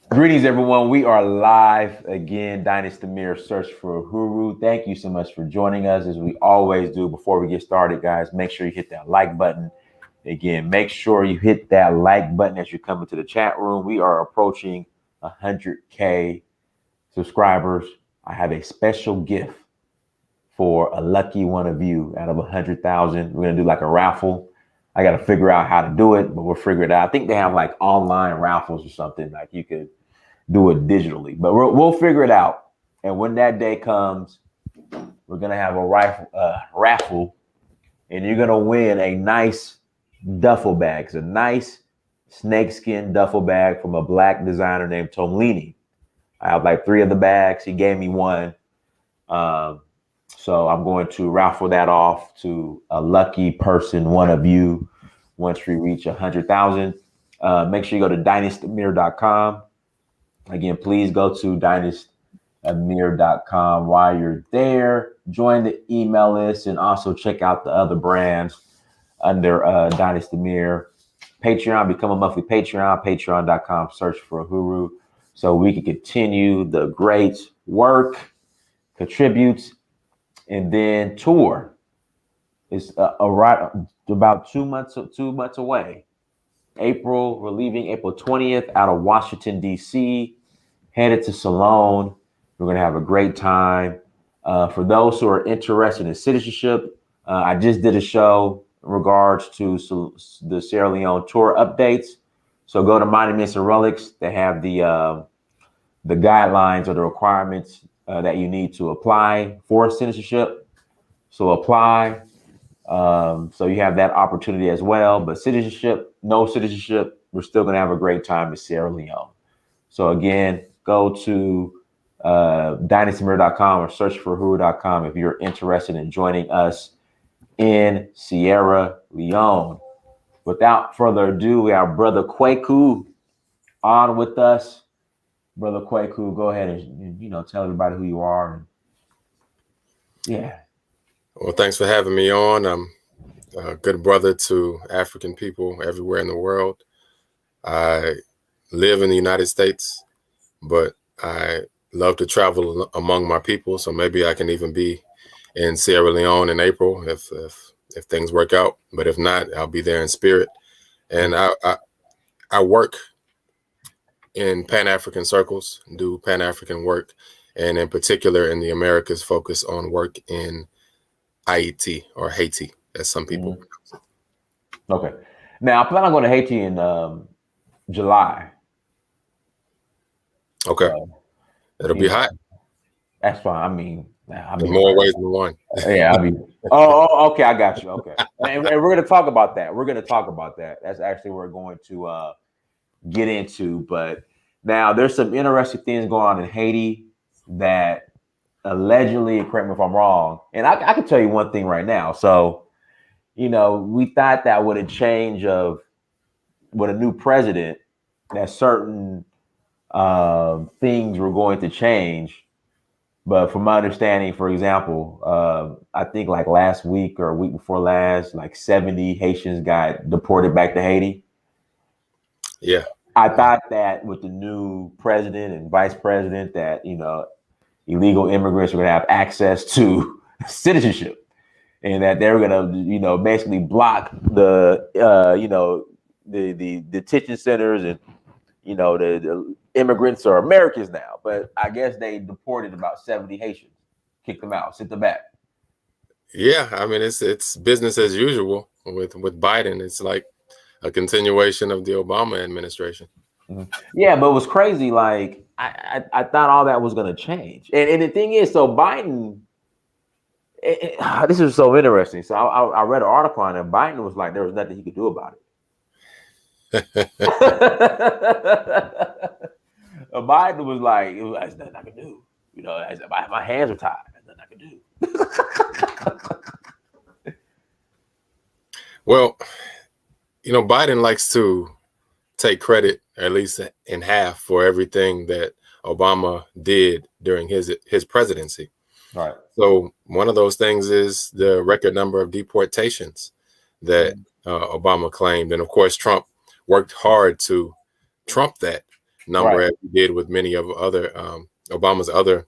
Greetings, everyone. We are live again. Dynasty Mirror Search for Uhuru. Thank you so much for joining us, as we always do. Before we get started, guys, make sure you hit that like button. Again, make sure you hit that like button as you come into the chat room. We are approaching 100K subscribers. I have a special gift for a lucky one of you out of 100,000. We're gonna do like a raffle. I got to figure out how to do it, but we'll figure it out. I think they have like online raffles or something. Like you could do it digitally, but we'll figure it out. And when that day comes, we're gonna have a raffle, and you're gonna win a nice duffel bag. It's a nice snakeskin duffel bag from a black designer named Tomlini. I have like 3 of the bags. He gave me one, um, so I'm going to raffle that off to a lucky person, one of you, once we reach 100,000. Make sure you go to dynastymir.com. Again, please go to dynastymir.com while you're there. Join the email list and also check out the other brands under Dynasty Mirror. Patreon, become a monthly Patreon, patreon.com, search for Uhuru, so we can continue the great work, contribute, and then tour. It's about 2 months away. We're leaving April 20th out of Washington, D.C., headed to Salone. We're going to have a great time. For those who are interested in citizenship, I just did a show in regards to the Sierra Leone tour updates. So go to Monuments and Relics. They have the guidelines or the requirements that you need to apply for citizenship. So apply. So you have that opportunity as well. But citizenship, no citizenship, we're still going to have a great time in Sierra Leone. So again, go to dynastymir.com or search for Uhuru.com if you're interested in joining us in Sierra Leone. Without further ado, we have Brother Kweku on with us. Brother Kweku, go ahead and tell everybody who you are. And, yeah. Well, thanks for having me on. I'm a good brother to African people everywhere in the world. I live in the United States, but I love to travel among my people. So maybe I can even be in Sierra Leone in April if things work out. But if not, I'll be there in spirit. And I work in Pan-African circles, do Pan-African work, and in particular in the Americas, focus on work in Haiti, or Haiti, as some people pronounce it. Okay. Now, I plan on going to Haiti in July. Okay. It'll be hot. That's fine. I mean, more ways than one. Yeah, okay, I got you. Okay. And we're going to talk about that. That's actually what we're going to get into. But now there's some interesting things going on in Haiti that allegedly, correct me if I'm wrong, and I can tell you one thing right now. So, we thought that with a change with a new president, that certain things were going to change. But from my understanding, for example, I think like last week or a week before last, like 70 Haitians got deported back to Haiti. Yeah. I thought that with the new president and vice president that, illegal immigrants are going to have access to citizenship, and that they're going to, basically block the detention centers, and, the immigrants are Americans now. But I guess they deported about 70 Haitians, kicked them out, sent them back. Yeah, I mean, it's business as usual with Biden. It's like a continuation of the Obama administration. Mm-hmm. Yeah, but it was crazy. Like I thought all that was going to change, and the thing is, so Biden. This is so interesting. So I read an article on it. Biden was like, there was nothing he could do about it. Biden was like, there's nothing I can do. My hands are tied. There's nothing I can do. Well, Biden likes to take credit, at least in half, for everything that Obama did during his presidency. Right. So one of those things is the record number of deportations that Obama claimed. And of course, Trump worked hard to trump that number as he did with many of other Obama's other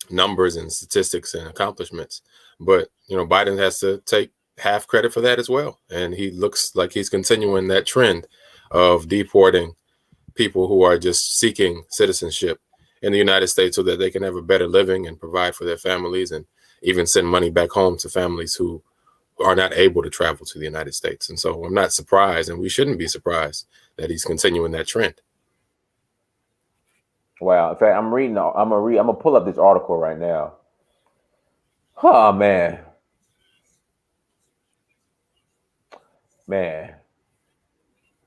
numbers and statistics and accomplishments. But Biden has to take half credit for that as well, and he looks like he's continuing that trend of deporting people who are just seeking citizenship in the United States so that they can have a better living and provide for their families, and even send money back home to families who are not able to travel to the United States. And so I'm not surprised, and we shouldn't be surprised, that he's continuing that trend. Wow. In fact, I'm gonna pull up this article right now. Oh man.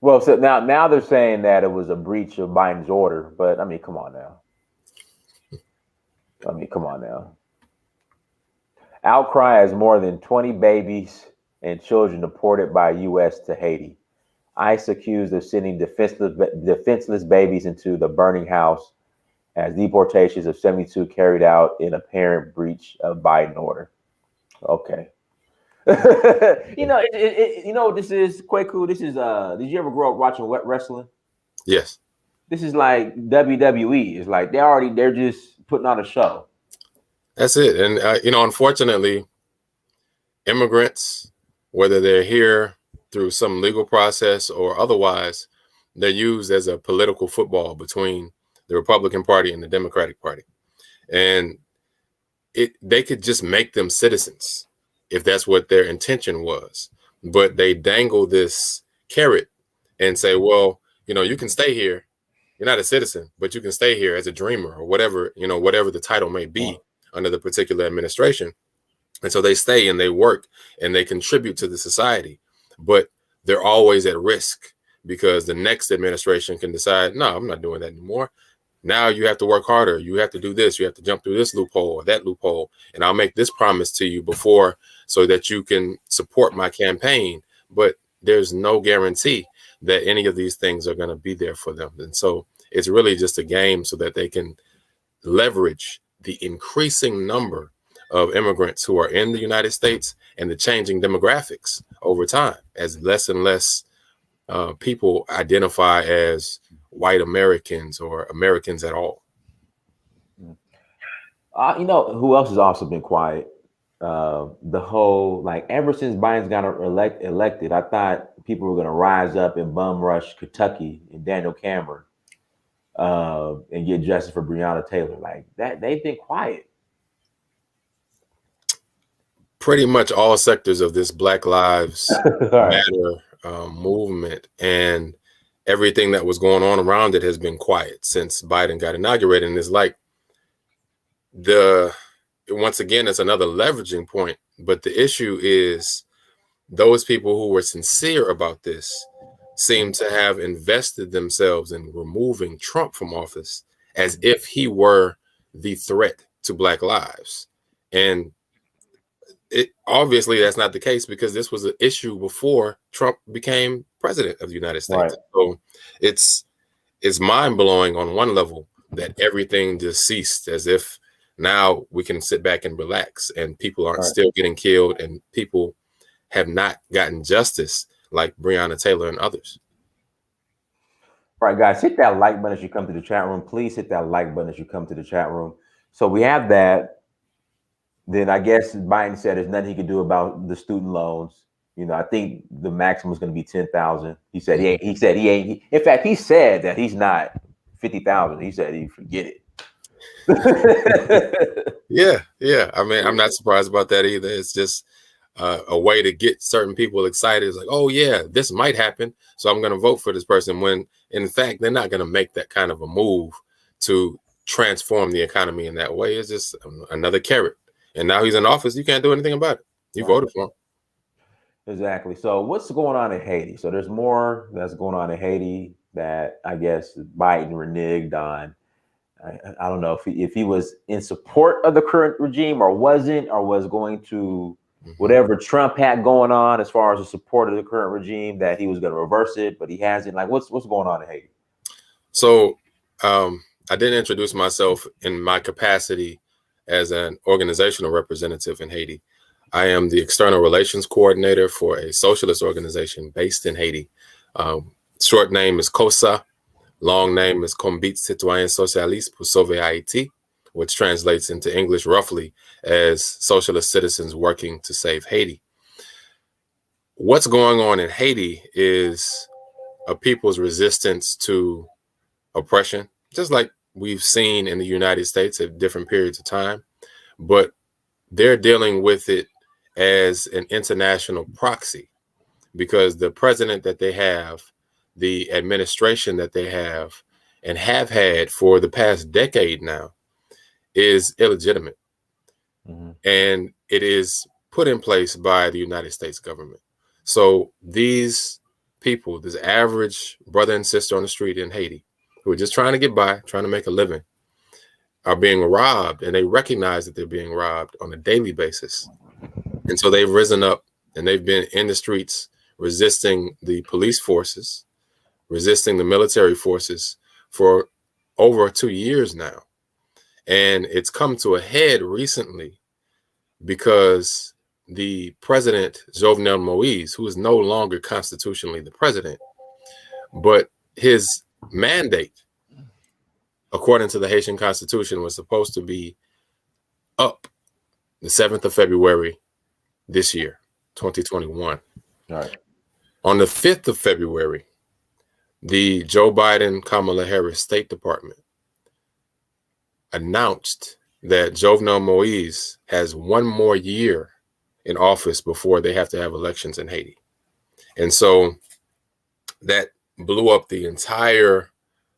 Well, so now they're saying that it was a breach of Biden's order, but I mean, come on now. Outcry as more than 20 babies and children deported by U.S. to Haiti. ICE accused of sending defenseless babies into the burning house as deportations of 72 carried out in apparent breach of Biden order. Okay. This is Kweku. This is did you ever grow up watching wrestling? Yes. This is like WWE. It's like they're just putting on a show. That's it. And unfortunately, immigrants, whether they're here through some legal process or otherwise, they're used as a political football between the Republican Party and the Democratic Party. And they could just make them citizens if that's what their intention was. But they dangle this carrot and say, well, you can stay here. You're not a citizen, but you can stay here as a dreamer or whatever the title may be under the particular administration. And so they stay and they work and they contribute to the society, but they're always at risk because the next administration can decide, no, I'm not doing that anymore. Now you have to work harder. You have to do this. You have to jump through this loophole or that loophole. And I'll make this promise to you before so that you can support my campaign. But there's no guarantee that any of these things are going to be there for them. And so it's really just a game so that they can leverage the increasing number of immigrants who are in the United States and the changing demographics over time as less and less people identify as white Americans or Americans at all. Who else has also been quiet? The whole, ever since Biden's got elected, I thought people were going to rise up and bum rush Kentucky and Daniel Cameron and get justice for Breonna Taylor. Like that, they've been quiet. Pretty much all sectors of this Black Lives Matter movement and everything that was going on around it has been quiet since Biden got inaugurated. And it's like once again, it's another leveraging point. But the issue is those people who were sincere about this seem to have invested themselves in removing Trump from office as if he were the threat to Black lives. And obviously that's not the case because this was an issue before Trump became president of the United States. Right. So it's mind-blowing on one level that everything just ceased, as if now we can sit back and relax and people aren't still getting killed and people have not gotten justice like Breonna Taylor and others. All right, guys, hit that like button as you come to the chat room. Please hit that like button as you come to the chat room. So we have that. Then I guess Biden said there's nothing he could do about the student loans. I think the maximum is going to be 10,000. He said he ain't. In fact, he said that he's not 50,000. He said he forget it. Yeah. I mean, I'm not surprised about that either. It's just a way to get certain people excited. It's like, oh yeah, this might happen, so I'm going to vote for this person. When in fact they're not going to make that kind of a move to transform the economy in that way. It's just another carrot. And now he's in office. You can't do anything about it. You voted for him. Exactly. So what's going on in Haiti? So there's more that's going on in Haiti that I guess Biden reneged on. I don't know if he was in support of the current regime or wasn't, or was going to whatever Trump had going on as far as the support of the current regime, that he was going to reverse it, but he hasn't. Like what's going on in Haiti? So I didn't introduce myself in my capacity as an organizational representative in Haiti. I am the external relations coordinator for a socialist organization based in Haiti. Short name is COSA, Long name is Comité Citoyen Socialiste pour Sauver Haïti, which translates into English roughly as Socialist Citizens Working to Save Haiti. What's going on in Haiti is a people's resistance to oppression, just like we've seen in the United States at different periods of time, but they're dealing with it as an international proxy because the president that they have, the administration that they have and have had for the past decade now is illegitimate. Mm-hmm. And it is put in place by the United States government. So these people, this average brother and sister on the street in Haiti, who are just trying to get by, trying to make a living, are being robbed, and they recognize that they're being robbed on a daily basis. And so they've risen up and they've been in the streets resisting the police forces, resisting the military forces for over 2 years now. And it's come to a head recently because the president, Jovenel Moise, who is no longer constitutionally the president, but his mandate, according to the Haitian Constitution, was supposed to be up the 7th of February this year, 2021. All right. On the 5th of February, the Joe Biden, Kamala Harris State Department announced that Jovenel Moise has 1 more year in office before they have to have elections in Haiti. And so that blew up the entire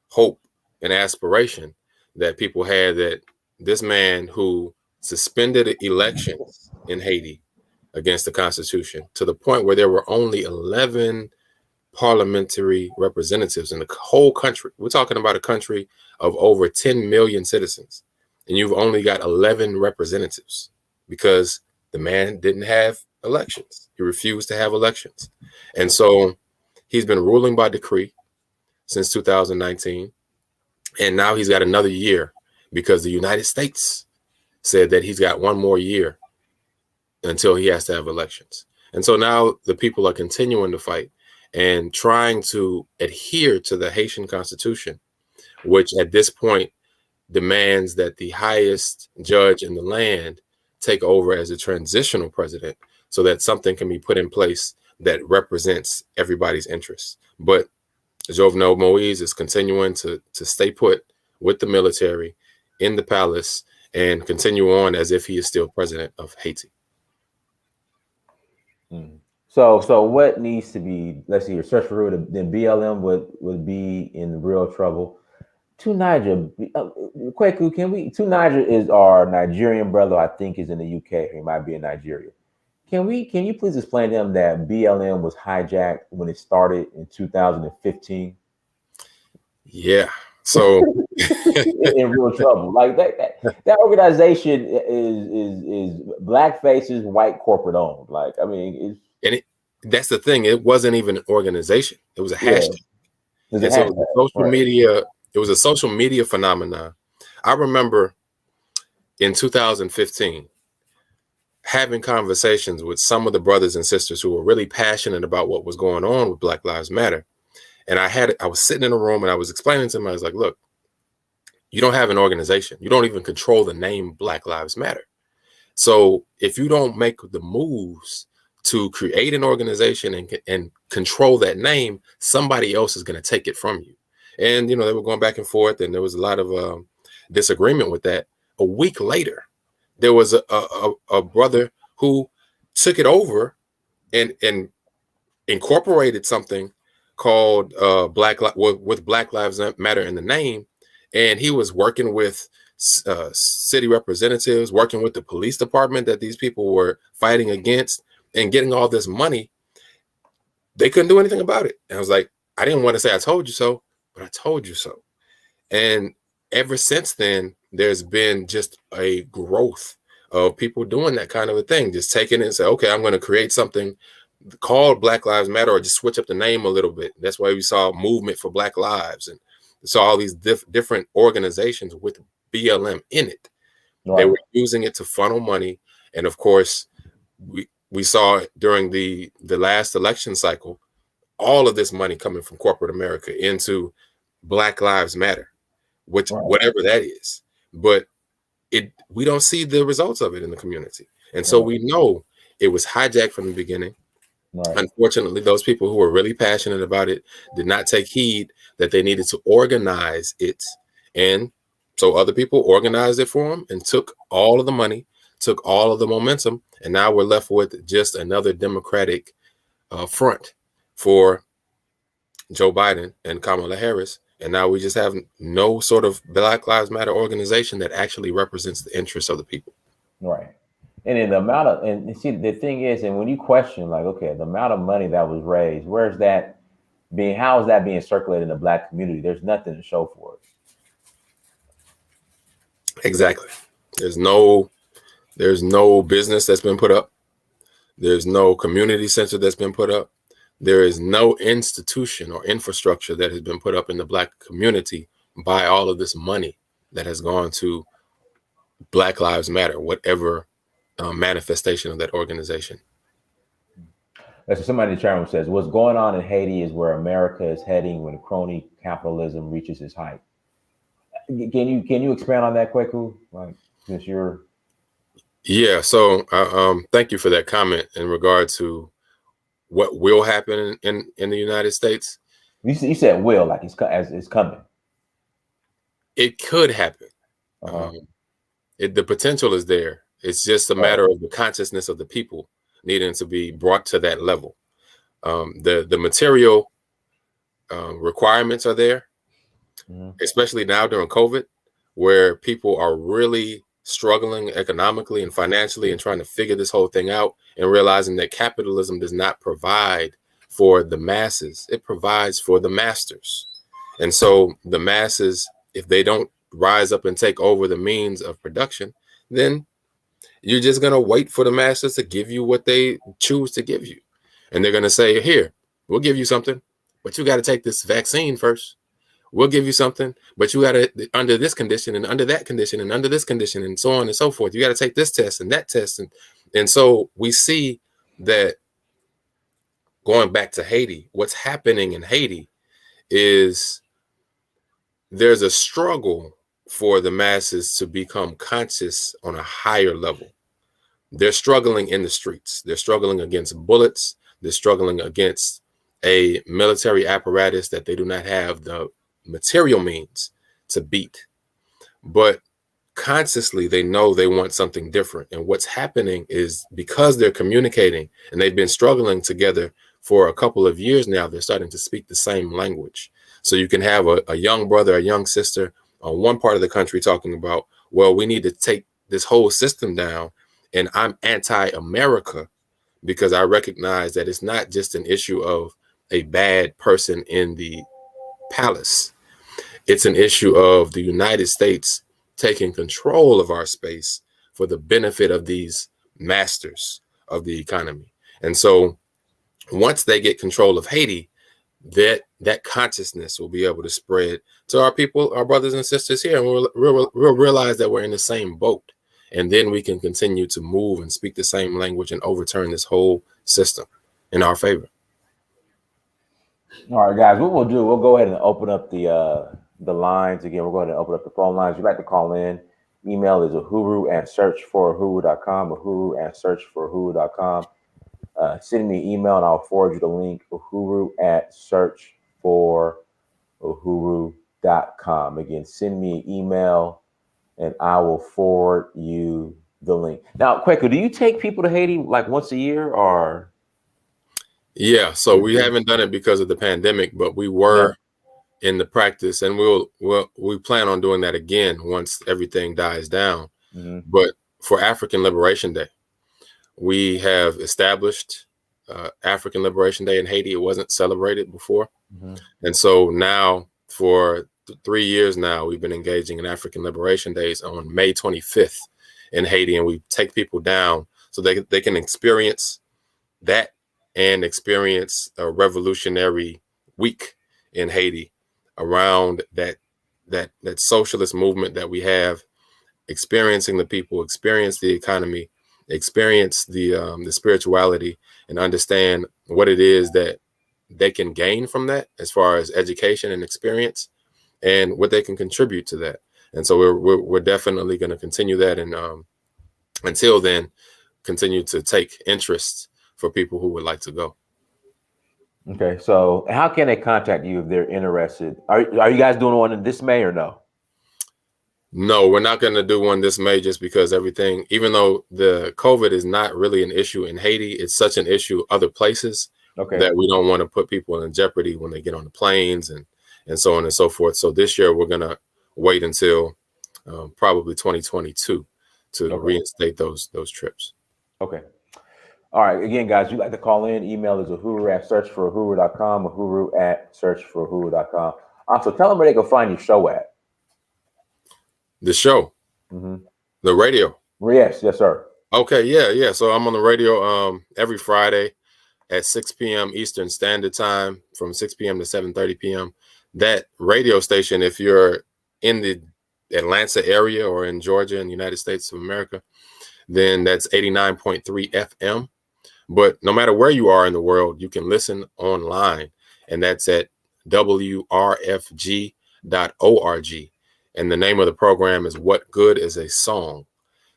hope and aspiration that people had that this man who suspended elections in Haiti against the Constitution to the point where there were only 11 parliamentary representatives in the whole country. We're talking about a country of over 10 million citizens, and you've only got 11 representatives because the man didn't have elections. He refused to have elections. And so he's been ruling by decree since 2019. And now he's got another year because the United States said that he's got 1 more year until he has to have elections. And so now the people are continuing to fight and trying to adhere to the Haitian Constitution, which at this point demands that the highest judge in the land take over as a transitional president so that something can be put in place that represents everybody's interests. But Jovenel Moise is continuing to stay put with the military in the palace and continue on as if he is still president of Haiti. Mm. So what needs to be? Let's see. Your search for Rue, then BLM would be in real trouble. To Niger, Kweku, can we? To Niger is our Nigerian brother. I think is in the UK. He might be in Nigeria. Can you please explain to him that BLM was hijacked when it started in 2015? Yeah. So in real trouble. Like that organization is black faces, white corporate owned. Like, I mean, that's the thing. It wasn't even an organization. It was a hashtag. Yeah, And so it was a social media. It was a social media phenomenon. I remember in 2015 having conversations with some of the brothers and sisters who were really passionate about what was going on with Black Lives Matter. And I was sitting in a room and I was explaining to them, I was like, look, you don't have an organization. You don't even control the name Black Lives Matter. So if you don't make the moves to create an organization and control that name, somebody else is going to take it from you. And, they were going back and forth, and there was a lot of disagreement with that. A week later, there was a brother who took it over and incorporated something called with Black Lives Matter in the name. And he was working with city representatives, working with the police department that these people were fighting against and getting all this money. They couldn't do anything about it. And I was like, I didn't want to say I told you so, but I told you so. And ever since then, there's been just a growth of people doing that kind of a thing, just taking it and say, okay, I'm going to create something called Black Lives Matter, or just switch up the name a little bit. That's why we saw Movement for Black Lives and saw all these different organizations with BLM in it. Right. They were using it to funnel money. And of course, we saw during the last election cycle, all of this money coming from corporate America into Black Lives Matter, which Right. whatever that is. But we don't see the results of it in the community. And so Right. we know it was hijacked from the beginning. Right. Unfortunately, those people who were really passionate about it did not take heed that they needed to organize it. And so other people organized it for them and took all of the money, took all of the momentum. And now we're left with just another Democratic front for Joe Biden and Kamala Harris. And now we just have no sort of Black Lives Matter organization that actually represents the interests of the people. Right. And then the amount of, and see, the thing is, and when you question, like, okay, the amount of money that was raised, where's that being, how is that being circulated in the Black community? There's nothing to show for it. Exactly. There's no business that's been put up. There's no community center that's been put up. There is no institution or infrastructure that has been put up in the Black community by all of this money that has gone to Black Lives Matter, whatever manifestation of that organization. So somebody in the chat room says, what's going on in Haiti is where America is heading when crony capitalism reaches its height. Can you expand on that, Kweku? Like, since you're... Yeah, so thank you for that comment in regard to what will happen in the United States. You said will, like it's coming. It could happen. The potential is there. It's just a matter of the consciousness of the people needing to be brought to that level. The material requirements are there, especially now during COVID, where people are really struggling economically and financially and trying to figure this whole thing out and realizing that capitalism does not provide for the masses. It provides for the masters. And so the masses, if they don't rise up and take over the means of production, then you're just going to wait for the masters to give you what they choose to give you. And they're going to say, here, we'll give you something, but you got to take this vaccine first. We'll give you something, but you got to, under this condition and under that condition and under this condition and so on and so forth. You got to take this test and that test. And so we see that going back to Haiti, what's happening in Haiti is there's a struggle for the masses to become conscious on a higher level. They're struggling in the streets. They're struggling against bullets. They're struggling against a military apparatus that they do not have the material means to beat. But consciously, they know they want something different. And what's happening is because they're communicating and they've been struggling together for a couple of years now, they're starting to speak the same language. So you can have a young brother, a young sister on one part of the country talking about, well, we need to take this whole system down. And I'm anti-America because I recognize that it's not just an issue of a bad person in the palace. It's an issue of the United States taking control of our space for the benefit of these masters of the economy. And so once they get control of Haiti, that consciousness will be able to spread to our people, our brothers and sisters here, and we'll realize that we're in the same boat. And then we can continue to move and speak the same language and overturn this whole system in our favor. All right, guys, what we'll do, we'll go ahead and open up the lines again. We're going to open up the phone lines. If you'd like to call in, email is uhuru@searchforuhuru.com, uhuru@searchforuhuru.com. Send me an email and I'll forward you the link, uhuru@searchforuhuru.com. Again, send me an email and I will forward you the link. Now, Kweku, do you take people to Haiti like once a year or? Yeah, so we haven't done it because of the pandemic, but we were in the practice, and we plan on doing that again once everything dies down. But for African Liberation Day, we have established African Liberation Day in Haiti. It wasn't celebrated before. And so now for 3 years now, we've been engaging in African Liberation Days on May 25th in Haiti. And we take people down so they can experience that and experience a revolutionary week in Haiti around that socialist movement that we have, experiencing the people, experience the economy, experience the spirituality, and understand what it is that they can gain from that as far as education and experience. and what they can contribute to that. And so we're definitely going to continue that, and until then, continue to take interest for people who would like to go. Okay, so how can they contact you if they're interested? Are you guys doing one in this May or no? No, we're not going to do one this May, just because everything, even though the COVID is not really an issue in Haiti, it's such an issue other places that we don't want to put people in jeopardy when they get on the planes and so on and so forth. So this year we're going to wait until probably 2022 to reinstate those trips. Okay. All right. Again, guys, you'd like to call in. Email is uhuru@searchforuhuru.com, uhuru@searchforuhuru.com. Also, tell them where they can find your show at. The show? The radio? Yes, sir. Okay, yeah. So I'm on the radio every Friday at 6 p.m. Eastern Standard Time, from 6 p.m. to 7:30 p.m. That radio station, if you're in the Atlanta area or in Georgia in the United States of America, then that's 89.3 FM. But no matter where you are in the world, you can listen online, and that's at wrfg.org. And the name of the program is What Good is a Song?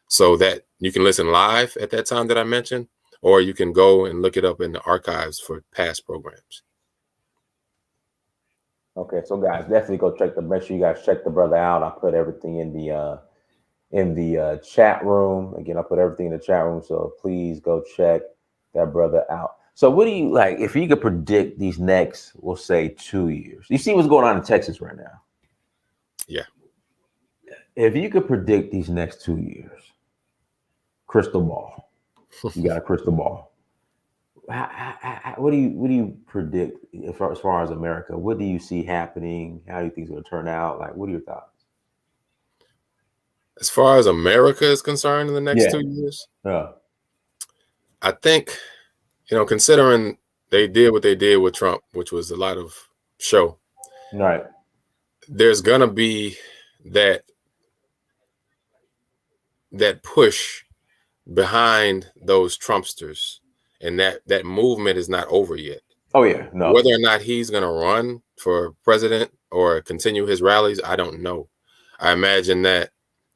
So that you can listen live at that time that I mentioned, or you can go and look it up in the archives for past programs. Okay, so guys, definitely make sure you guys check the brother out. I'll put everything in the chat room. Again, I'll put everything in the chat room, so please go check that brother out. So what do you like, if you could predict these next, we'll say 2 years? You see what's going on in Texas right now? Yeah. If you could predict these next 2 years, crystal ball, you got a crystal ball. What do you predict as far as America? What do you see happening? How do you think it's going to turn out? Like, what are your thoughts? As far as America is concerned in the next 2 years? Yeah. I think, considering they did what they did with Trump, which was a lot of show. Right. There's going to be that push behind those Trumpsters, and that movement is not over yet. Oh yeah, no. Whether or not he's going to run for president or continue his rallies, I don't know. I imagine that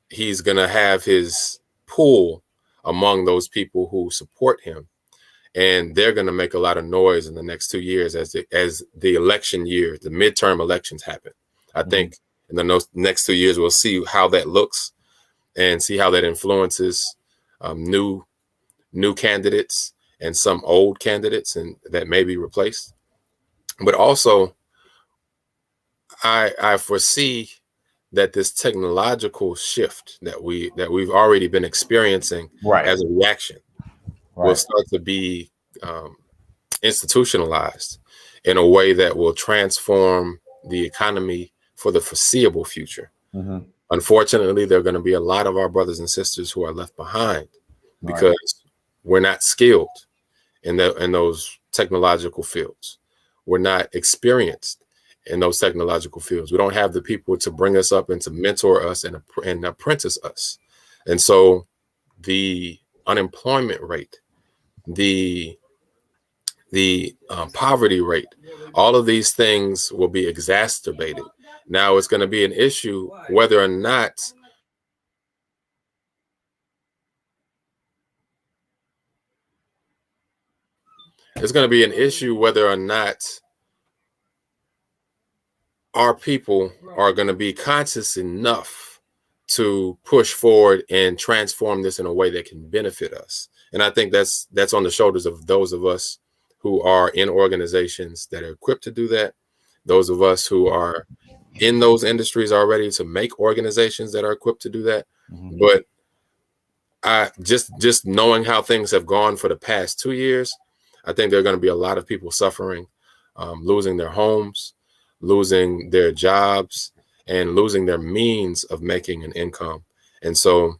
he's going to have his pull among those people who support him, and they're going to make a lot of noise in the next 2 years as the election year, the midterm elections happen. I think in the next 2 years we'll see how that looks and see how that influences new candidates and some old candidates and that may be replaced. But also, I foresee that this technological shift that we've already been experiencing as a reaction will start to be institutionalized in a way that will transform the economy for the foreseeable future. Unfortunately, there are going to be a lot of our brothers and sisters who are left behind because we're not skilled in those technological fields. We're not experienced in those technological fields. We don't have the people to bring us up and to mentor us and apprentice us. And so the unemployment rate, the poverty rate, all of these things will be exacerbated. Now it's going to be an issue whether or not our people are going to be conscious enough to push forward and transform this in a way that can benefit us. And I think that's on the shoulders of those of us who are in organizations that are equipped to do that, those of us who are in those industries already to make organizations that are equipped to do that. But I just knowing how things have gone for the past 2 years, I think there are going to be a lot of people suffering, losing their homes, losing their jobs, and losing their means of making an income. And so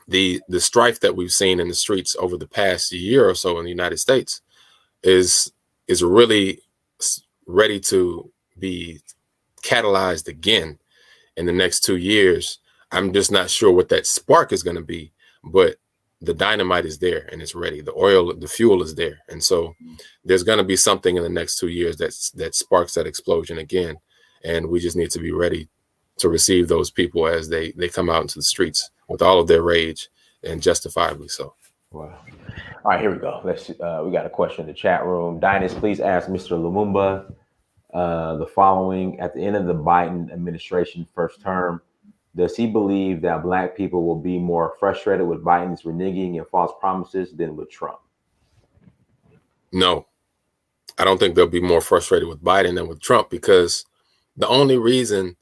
the strife that we've seen in the streets over the past year or so in the United States is really ready to be catalyzed again in the next 2 years. I'm just not sure what that spark is going to be, but the dynamite is there and it's ready. The oil, the fuel is there. And so there's going to be something in the next 2 years that sparks that explosion again. and we just need to be ready to receive those people as they come out into the streets with all of their rage, and justifiably so. Wow. All right, here we go. We got a question in the chat room. Dynast, please ask Mr. Lumumba the following: at the end of the Biden administration first term, does he believe that Black people will be more frustrated with Biden's reneging and false promises than with Trump? No, I don't think they'll be more frustrated with Biden than with Trump, because the only reason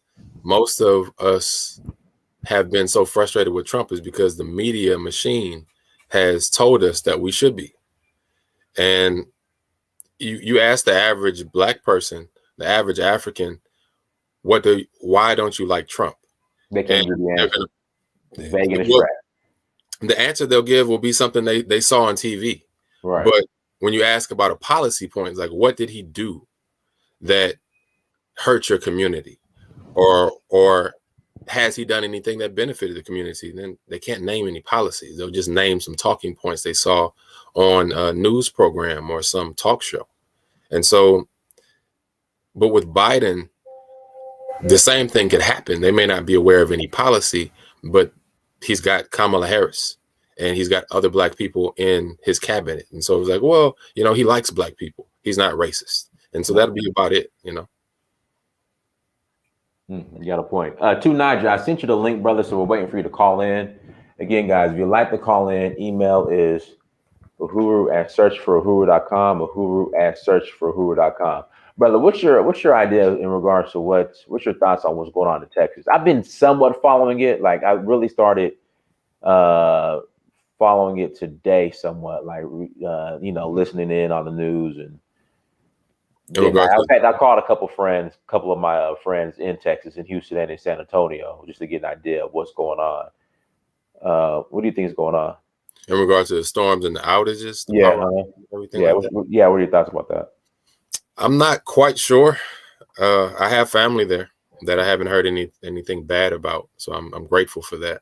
most of us have been so frustrated with Trump is because the media machine has told us that we should be. And you ask the average Black person, the average African, why don't you like Trump? They can't give the answer. It's vague and abstract. The answer they'll give will be something they saw on TV. Right. But when you ask about a policy point, it's like, what did he do that hurt your community? Or has he done anything that benefited the community? Then they can't name any policies. They'll just name some talking points they saw on a news program or some talk show. And so, but with Biden, the same thing could happen. They may not be aware of any policy, but he's got Kamala Harris and he's got other Black people in his cabinet. And so it's like, well, he likes Black people. He's not racist. And so that'll be about it, You got a point. To Niger, I sent you the link, brother, so we're waiting for you to call in. Again, guys, if you'd like to call in, email is uhuru@searchforuhuru.com, uhuru@searchforuhuru.com. Brother, what's your idea in regards to what's your thoughts on what's going on in Texas? I've been somewhat following it. Like, I really started following it today somewhat, like, listening in on the news. And I called a couple of my friends in Texas, in Houston and in San Antonio, just to get an idea of what's going on. What do you think is going on? In regards to the storms and the outages? Everything. Yeah, what are your thoughts about that? I'm not quite sure. I have family there that I haven't heard anything bad about, so I'm grateful for that.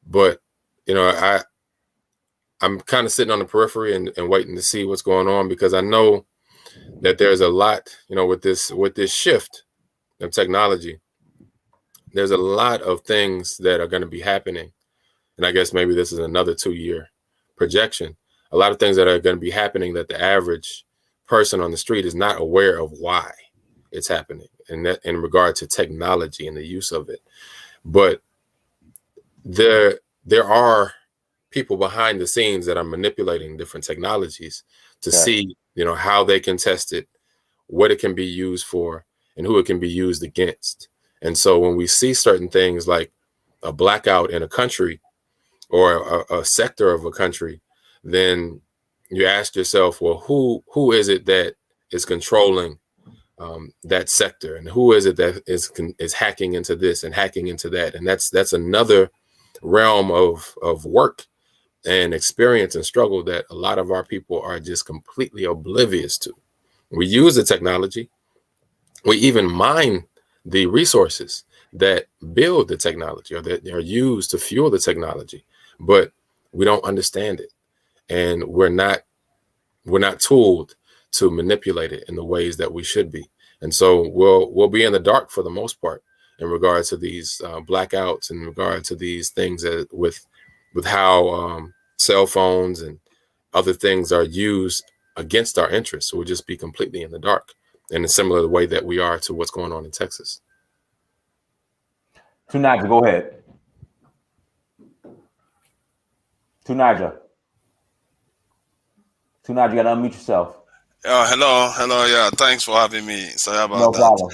But I'm kind of sitting on the periphery and waiting to see what's going on, because I know that there's a lot, with this shift of technology. There's a lot of things that are going to be happening, and I guess maybe this is another 2-year projection. A lot of things that are going to be happening that the average person on the street is not aware of why it's happening, and that in regard to technology and the use of it. But there are people behind the scenes that are manipulating different technologies to see, how they can test it, what it can be used for, and who it can be used against. And so when we see certain things like a blackout in a country or a sector of a country, then you ask yourself, well, who is it that is controlling that sector, and who is it that is hacking into this and hacking into that? And that's another realm of work and experience and struggle that a lot of our people are just completely oblivious to. We use the technology. We even mine the resources that build the technology or that are used to fuel the technology, but we don't understand it. And we're not tooled to manipulate it in the ways that we should be. And so we'll be in the dark for the most part in regard to these blackouts, in regard to these things with how cell phones and other things are used against our interests. So we'll just be completely in the dark in a similar way that we are to what's going on in Texas. Tunaja, go ahead. Tunaja, you got to unmute yourself. Hello. Yeah, thanks for having me. Sorry about that. No problem.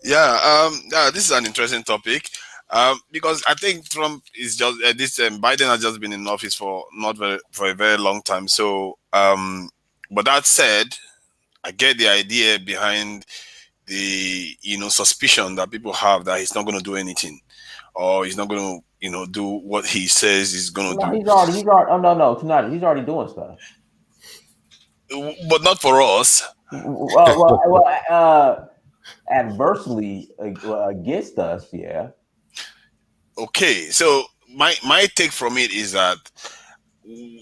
Yeah, this is an interesting topic. Because I think Trump is just Biden has just been in office for a very long time. So, but that said, I get the idea behind the suspicion that people have that he's not going to do anything, or he's not going to do what he says he's going to do. He's already. Oh no, tonight he's already doing stuff. But not for us. Adversely against us, yeah. Okay, so my take from it is that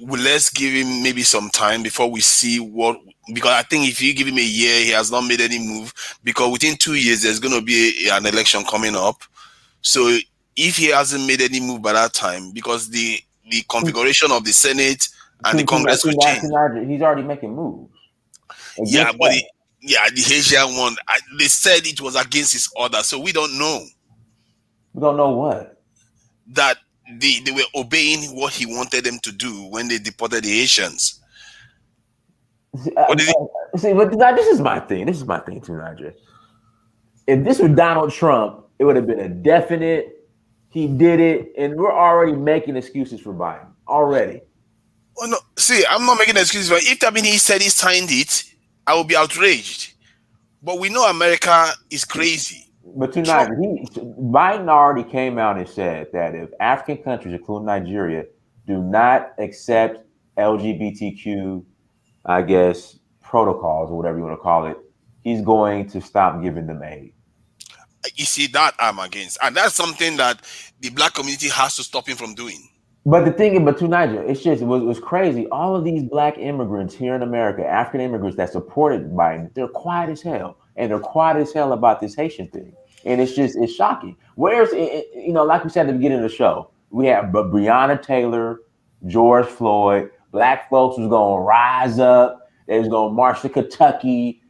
let's give him maybe some time before we see what. Because I think if you give him a year, he has not made any move. Because within 2 years, there's going to be an election coming up. So if he hasn't made any move by that time, because the configuration of the Senate and the Congress will change. He's already making moves. Yeah, but the Haitian one, they said it was against his order, so we don't know. We don't know what. That they were obeying what he wanted them to do when they deported the Haitians. See, but this is my thing. This is my thing too, Nigel. If this was Donald Trump, it would have been a definite. He did it, and we're already making excuses for Biden already. Oh no! See, I'm not making excuses. But if he said he signed it, I would be outraged. But we know America is crazy. But tonight, Biden already came out and said that if African countries, including Nigeria, do not accept LGBTQ, I guess, protocols or whatever you want to call it, he's going to stop giving them aid. You see, that I'm against. And that's something that the black community has to stop him from doing. But the thing about Niger, it's just, it was crazy. All of these black immigrants here in America, African immigrants that supported Biden, they're quiet as hell. And they're quiet as hell about this Haitian thing. And it's shocking. Where's, like we said at the beginning of the show, we have Breonna Taylor, George Floyd, black folks was going to rise up. They was going to march to Kentucky,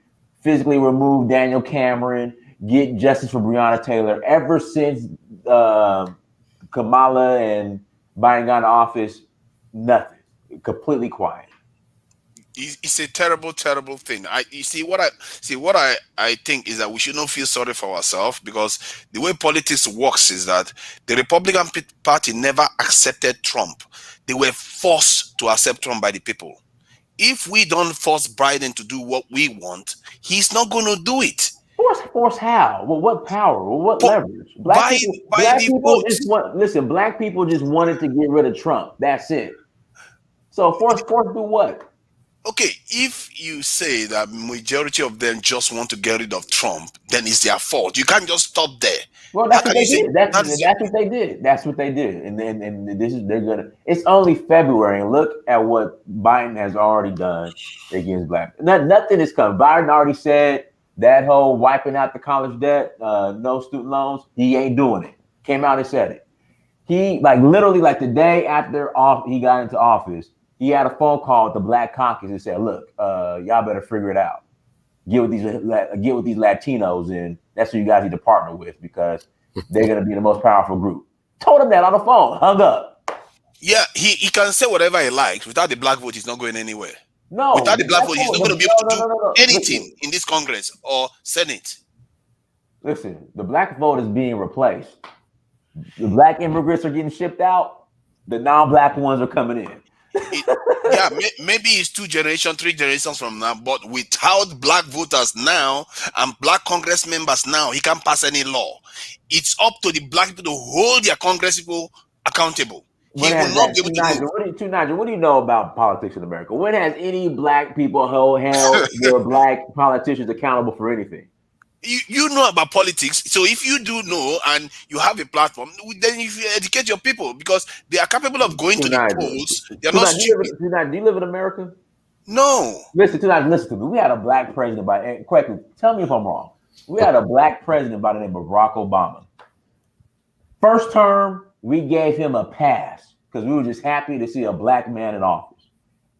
physically remove Daniel Cameron, get justice for Breonna Taylor. Ever since Kamala and Biden got into office, nothing. Completely quiet. It's a terrible, terrible thing. What I think is that we should not feel sorry for ourselves, because the way politics works is that the Republican Party never accepted Trump. They were forced to accept Trump by the people. If we don't force Biden to do what we want, he's not going to do it. Force how? Well, what power? Well, what leverage? Black people just wanted to get rid of Trump. That's it. So force do what? Okay, if you say that majority of them just want to get rid of Trump, then it's their fault. You can't just stop there. Well, that's what they did. That's what they did. That's what they did. And they're gonna. It's only February, and look at what Biden has already done against black. Nothing is coming. Biden already said that whole wiping out the college debt, no student loans. He ain't doing it. Came out and said it. He literally the day after he got into office, he had a phone call with the Black Caucus and said, "Look, y'all better figure it out. Get with these Latinos, and that's who you guys need to partner with, because they're going to be the most powerful group." Told him that on the phone, hung up. Yeah, he can say whatever he likes. Without the black vote, he's not going anywhere. No, without the black vote, he's not going to be able to do anything in this Congress or Senate. Listen, the black vote is being replaced. The black immigrants are getting shipped out. The non-black ones are coming in. Maybe it's 2 generations, 3 generations from now, but without black voters now and black Congress members now, he can't pass any law. It's up to the black people to hold their Congress people accountable. He will not be able to move. What do you know about politics in America? When has any black people held their black politicians accountable for anything? You know about politics, so if you do know and you have a platform, then you educate your people, because they are capable of going to the polls. They're not stupid. Do you live in America? No. Listen to me. We had a black president Kweku, tell me if I'm wrong. We had a black president by the name of Barack Obama. First term, we gave him a pass because we were just happy to see a black man in office.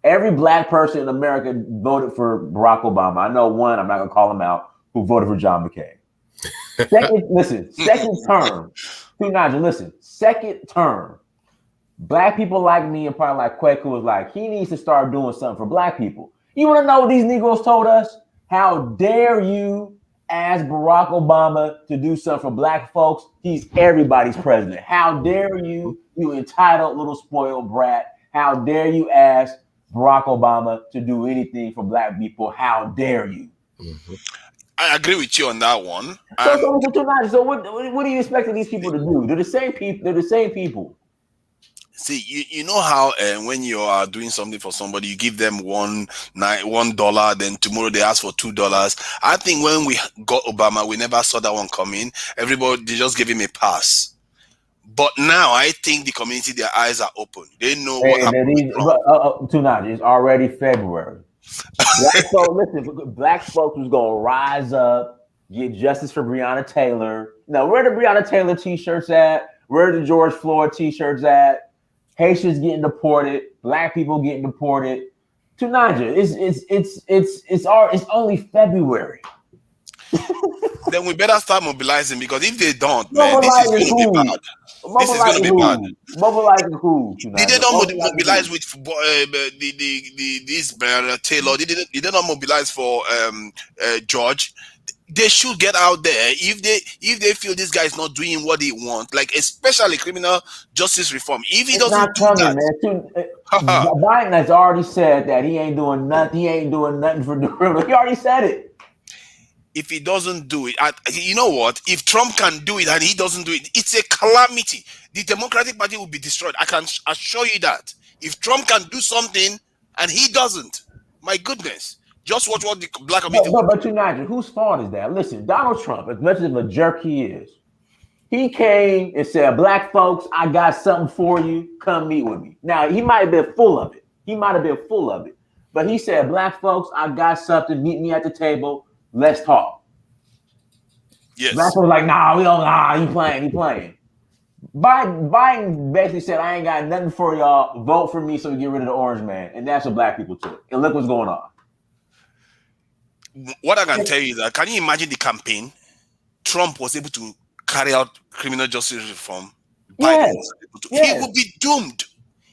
Every black person in America voted for Barack Obama. I know one, I'm not going to call him out, who voted for John McCain. Second term. Second term. Black people like me and probably like Kweku was like, he needs to start doing something for black people. You want to know what these Negroes told us? How dare you ask Barack Obama to do something for black folks? He's everybody's president. How dare you, you entitled little spoiled brat? How dare you ask Barack Obama to do anything for black people? How dare you? Mm-hmm. I agree with you on that one. So what are you expecting these people to do? They're the same people. They're the same people. See, you know how when you are doing something for somebody, you give them $1, then tomorrow they ask for $2. I think when we got Obama, we never saw that one coming. Everybody, they just gave him a pass. But now I think the community, their eyes are open. They know what Hey, happened with Trump. tonight it's already February. Black folks, listen, black folks was gonna rise up, get justice for Breonna Taylor. Now, where the Breonna Taylor t-shirts at? Where the George Floyd t-shirts at? Haitians getting deported, black people getting deported. Tunaja, it's only February. Then we better start mobilizing, because if they don't, man, this is Mobilizing going to be who? bad. This is going to Mobilizing be bad. who? Mobilizing who? Did they Tunaja? not Mobilizing mobilize who? with this Breonna Taylor? Did they not mobilize for George? They should get out there if they feel this guy is not doing what he wants, like especially criminal justice reform. If he It's not doesn't do coming, that, man. haha, Biden has already said that he ain't doing nothing. He ain't doing nothing for the criminal. He already said it. if he doesn't do it, you know what? If Trump can do it and he doesn't do it, it's a calamity. The Democratic Party will be destroyed. I can assure you that. If Trump can do something and he doesn't, my goodness, just watch what the black community will do. But United, whose fault is that? Listen, Donald Trump, as much of a jerk he is, he came and said, "Black folks, I got something for you. Come meet with me." Now, he might have been full of it. He might have been full of it. But he said, "Black folks, I got something. Meet me at the table. Let's talk." Yes. Black folks like, "Nah, we don't. Nah, he playing." Biden basically said, "I ain't got nothing for y'all. Vote for me so we get rid of the orange man." And that's what black people took. And look what's going on. What I can tell you is that, can you imagine the campaign? Trump was able to carry out criminal justice reform. Biden was able to. He will be doomed.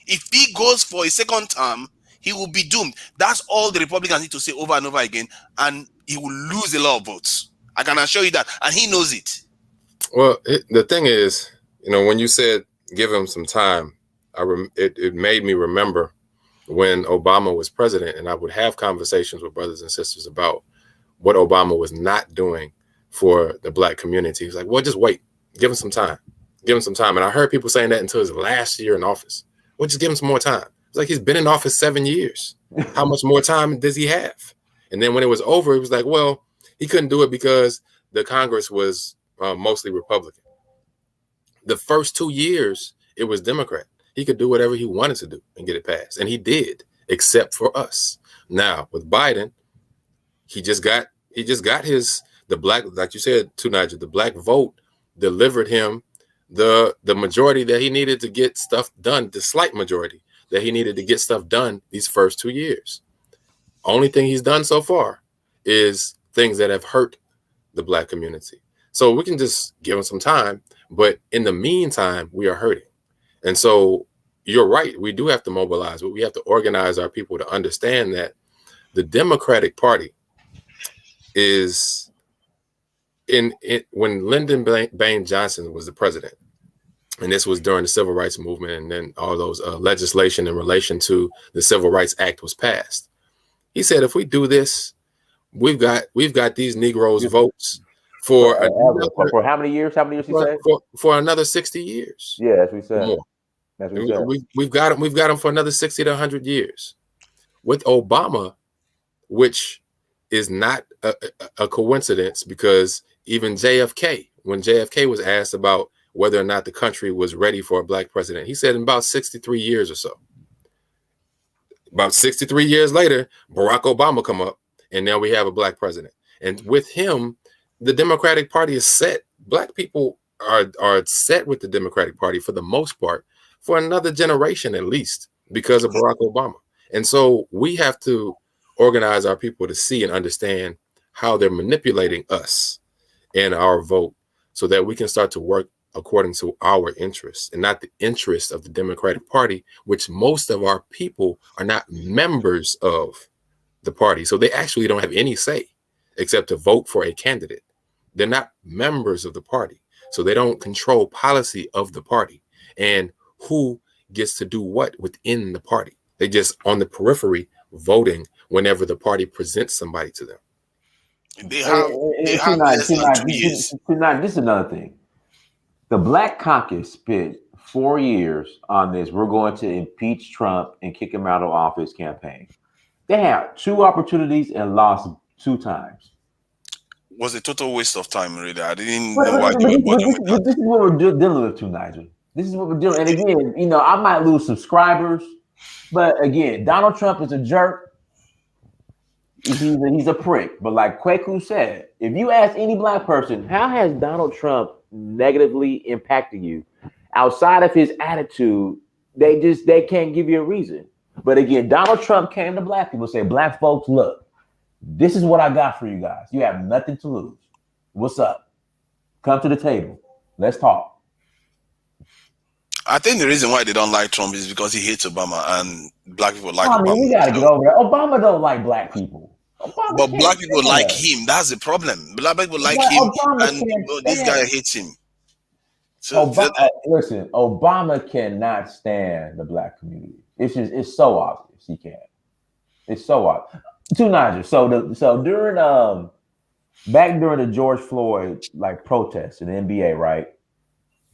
If he goes for a second term, he will be doomed. That's all the Republicans need to say over and over again, and he will lose a lot of votes. I can assure you that, and he knows it. Well, the thing is, when you said give him some time, it made me remember when Obama was president, and I would have conversations with brothers and sisters about what Obama was not doing for the black community. He's like, well, just wait, give him some time, give him some time. And I heard people saying that until his last year in office. Well, just give him some more time. It's like, he's been in office 7 years. How much more time does he have? And then when it was over, he was like, well, he couldn't do it because the Congress was mostly Republican. The first 2 years, it was Democrat. He could do whatever he wanted to do and get it passed. And he did, except for us. Now, with Biden, he just got the black, like you said, Nigel, the black vote delivered him the majority that he needed to get stuff done, the slight majority that he needed to get stuff done these first 2 years. Only thing he's done so far is things that have hurt the black community. So we can just give him some time, but in the meantime, we are hurting. And so you're right, we do have to mobilize, but we have to organize our people to understand that the Democratic Party is when Lyndon Baines Johnson was the president, and this was during the Civil Rights Movement, and then all those legislation in relation to the Civil Rights Act was passed. He said, if we do this, we've got these Negroes votes for how many years? How many years he said? For another 60 years. Yeah, that's what he said. More. That's what he said. We've got them for another 60 to 100 years. With Obama, which is not a coincidence, because even JFK, when JFK was asked about whether or not the country was ready for a black president, he said in about 63 years or so. About 63 years later, Barack Obama come up, and now we have a black president. And with him, the Democratic Party is set. Black people are set with the Democratic Party for the most part for another generation at least, because of Barack Obama. And so we have to organize our people to see and understand how they're manipulating us and our vote, so that we can start to work according to our interests and not the interests of the Democratic Party, which most of our people are not members of the party. So they actually don't have any say except to vote for a candidate. They're not members of the party. So they don't control policy of the party and who gets to do what within the party. They just on the periphery voting whenever the party presents somebody to them. They have less than 2 years. This is another thing. The Black Caucus spent 4 years on this. We're going to impeach Trump and kick him out of office campaign. They had 2 opportunities and lost 2 times. Was a total waste of time, really. I didn't know why they were bothering with that. This is what we're dealing with too, Nigel. This is what we're doing. And again, you know, I might lose subscribers, but again, Donald Trump is a jerk. He's a prick. But like Kweku said, if you ask any black person, how has Donald Trump negatively impacted you outside of his attitude, they can't give you a reason. But again, Donald Trump came to black people and said, black folks, look, this is what I got for you guys. You have nothing to lose. What's up? Come to the table. Let's talk. I think the reason why they don't like Trump is because he hates Obama and black people like I mean, Obama. we got to get over that. Obama don't like black people. Obama but black people like him. That's the problem. Black people like him, and this guy hates him. So listen, Obama cannot stand the black community. It's so obvious he can't. It's so obvious. To Niger. So during during the George Floyd like protests in the NBA, right?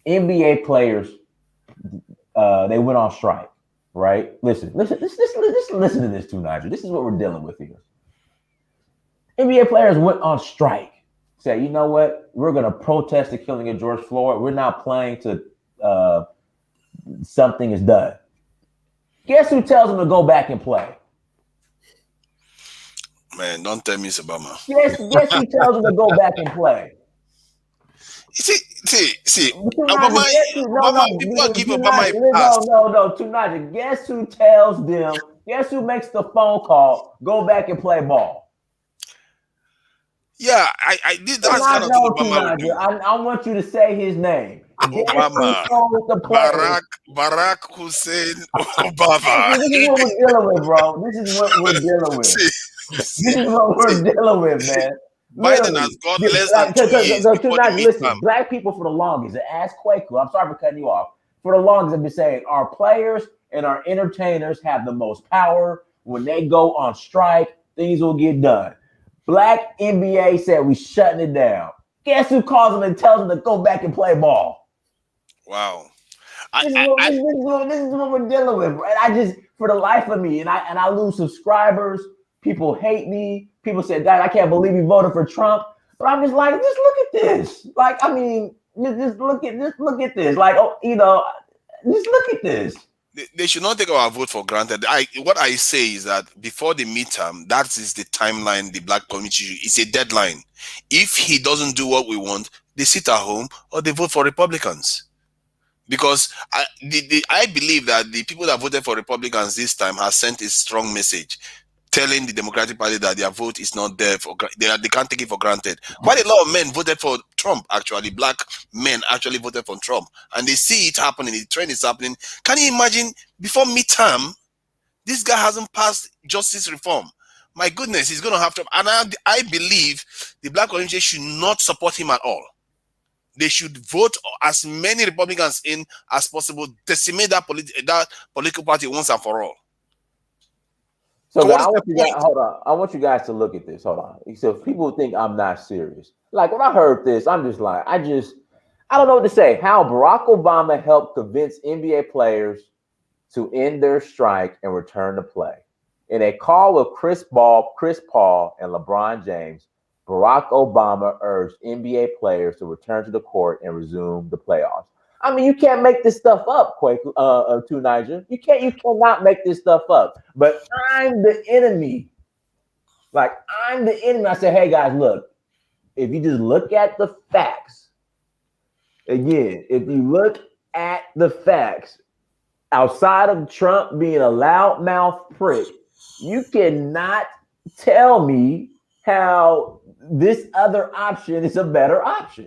NBA players they went on strike, right? Listen to this, to Niger. This is what we're dealing with here. NBA players went on strike. Said, you know what? We're gonna protest the killing of George Floyd. We're not playing to something is done. Guess who tells them to go back and play? Man, don't tell me it's Obama. Guess who tells them to go back and play? See. Obama, people give Obama a pass. No, Tunaja. Guess who tells them? Guess who makes the phone call? Go back and play ball. Yeah, I did. That's kind of Obama. I want you to say his name. Obama. Barack Hussein Obama. This is what we're dealing with, bro. This is what we're dealing with. This is what we're dealing with, man. Biden has got less than 2 years. Listen, black people for the longest, and ask Kweku, I'm sorry for cutting you off. For the longest, I've been saying our players and our entertainers have the most power. When they go on strike, things will get done. Black NBA said we shutting it down. Guess who calls them and tells them to go back and play ball? Wow. This is what we're dealing with. And I just, for the life of me, and I lose subscribers. People hate me. People say, "Dad, I can't believe you voted for Trump." But I'm just like, just look at this. Like, I mean, just look at this. Like, oh, you know, just look at this. They should not take our vote for granted. What I say is that before the midterm, that is the timeline the black community. It's a deadline. If he doesn't do what we want, they sit at home or they vote for Republicans. Because I believe that the people that voted for Republicans this time have sent a strong message, telling the Democratic Party that their vote is not there they can't take it for granted. Quite a lot of men voted for Trump, actually. Black men actually voted for Trump. And they see it happening. The trend is happening. Can you imagine, before midterm, this guy hasn't passed justice reform? My goodness, he's going to have to. And I believe the black community should not support him at all. They should vote as many Republicans in as possible, decimate that political party once and for all. So I want you guys to look at this. Hold on. So people think I'm not serious. Like when I heard this, I'm just like, I don't know what to say. How Barack Obama helped convince NBA players to end their strike and return to play. In a call with Chris Paul, and LeBron James, Barack Obama urged NBA players to return to the court and resume the playoffs. I mean, you can't make this stuff up, Kweku, to Niger. You cannot make this stuff up. But I'm the enemy. Like, I'm the enemy. I say, hey, guys, look, if you just look at the facts, again, if you look at the facts, outside of Trump being a loudmouth prick, you cannot tell me how this other option is a better option.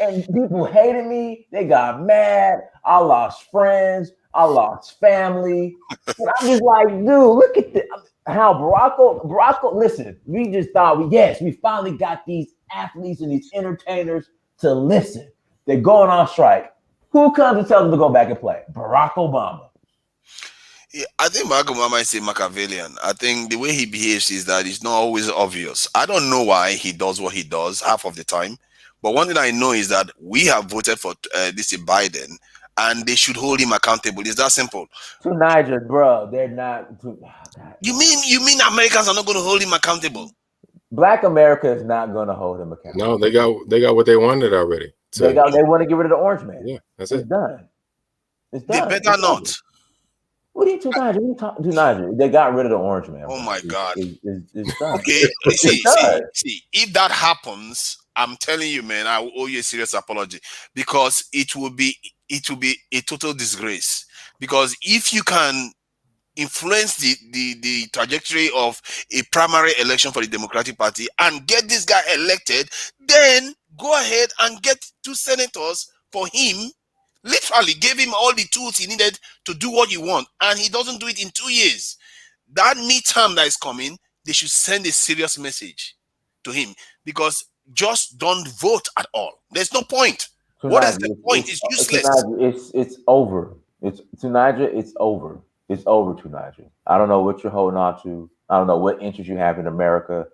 And people hated me. They got mad. I lost friends. I lost family. But I'm just like, dude, look at this. How Barack, listen, we just thought we finally got these athletes and these entertainers to listen. They're going on strike. Who comes and tells them to go back and play? Barack Obama. Yeah, I think Barack Obama is a Machiavellian. I think the way he behaves is that it's not always obvious. I don't know why he does what he does half of the time. But one thing I know is that we have voted for this Biden, and they should hold him accountable. It's that simple. To Niger, bro, they're not. You mean Americans are not going to hold him accountable? Black America is not going to hold him accountable. No, they got what they wanted already. So they want to get rid of the orange man. Yeah, that's it's it. Done. It's They done. better It's not. over. What are you two Nigel? They got rid of the orange man. Oh Bro. my God. It's done. Okay, It's done. see. If that happens, I'm telling you, man, I will owe you a serious apology because it will be a total disgrace. Because if you can influence the trajectory of a primary election for the Democratic Party and get this guy elected, then go ahead and get 2 senators for him. Literally gave him all the tools he needed to do what he want, and he doesn't do it in 2 years. That midterm that is coming, they should send a serious message to him, because just don't vote at all. There's no point. What is Tonight, the point? It's useless. it's over. It's tonight. It's over. It's over tonight. I don't know what you're holding on to. I don't know what interest you have in America.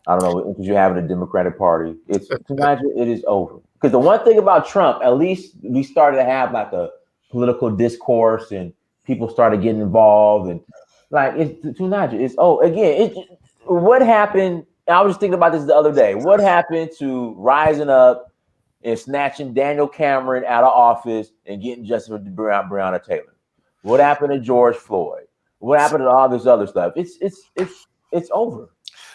I don't know what interest you have in the Democratic Party. It's tonight. It is over. Because the one thing about Trump, at least we started to have like a political discourse, and people started getting involved, and like it's tonight. It's again. What happened? I was just thinking about this the other day. What happened to rising up and snatching Daniel Cameron out of office and getting Justice Breonna Taylor? What happened to George Floyd? What happened to all this other stuff? It's over.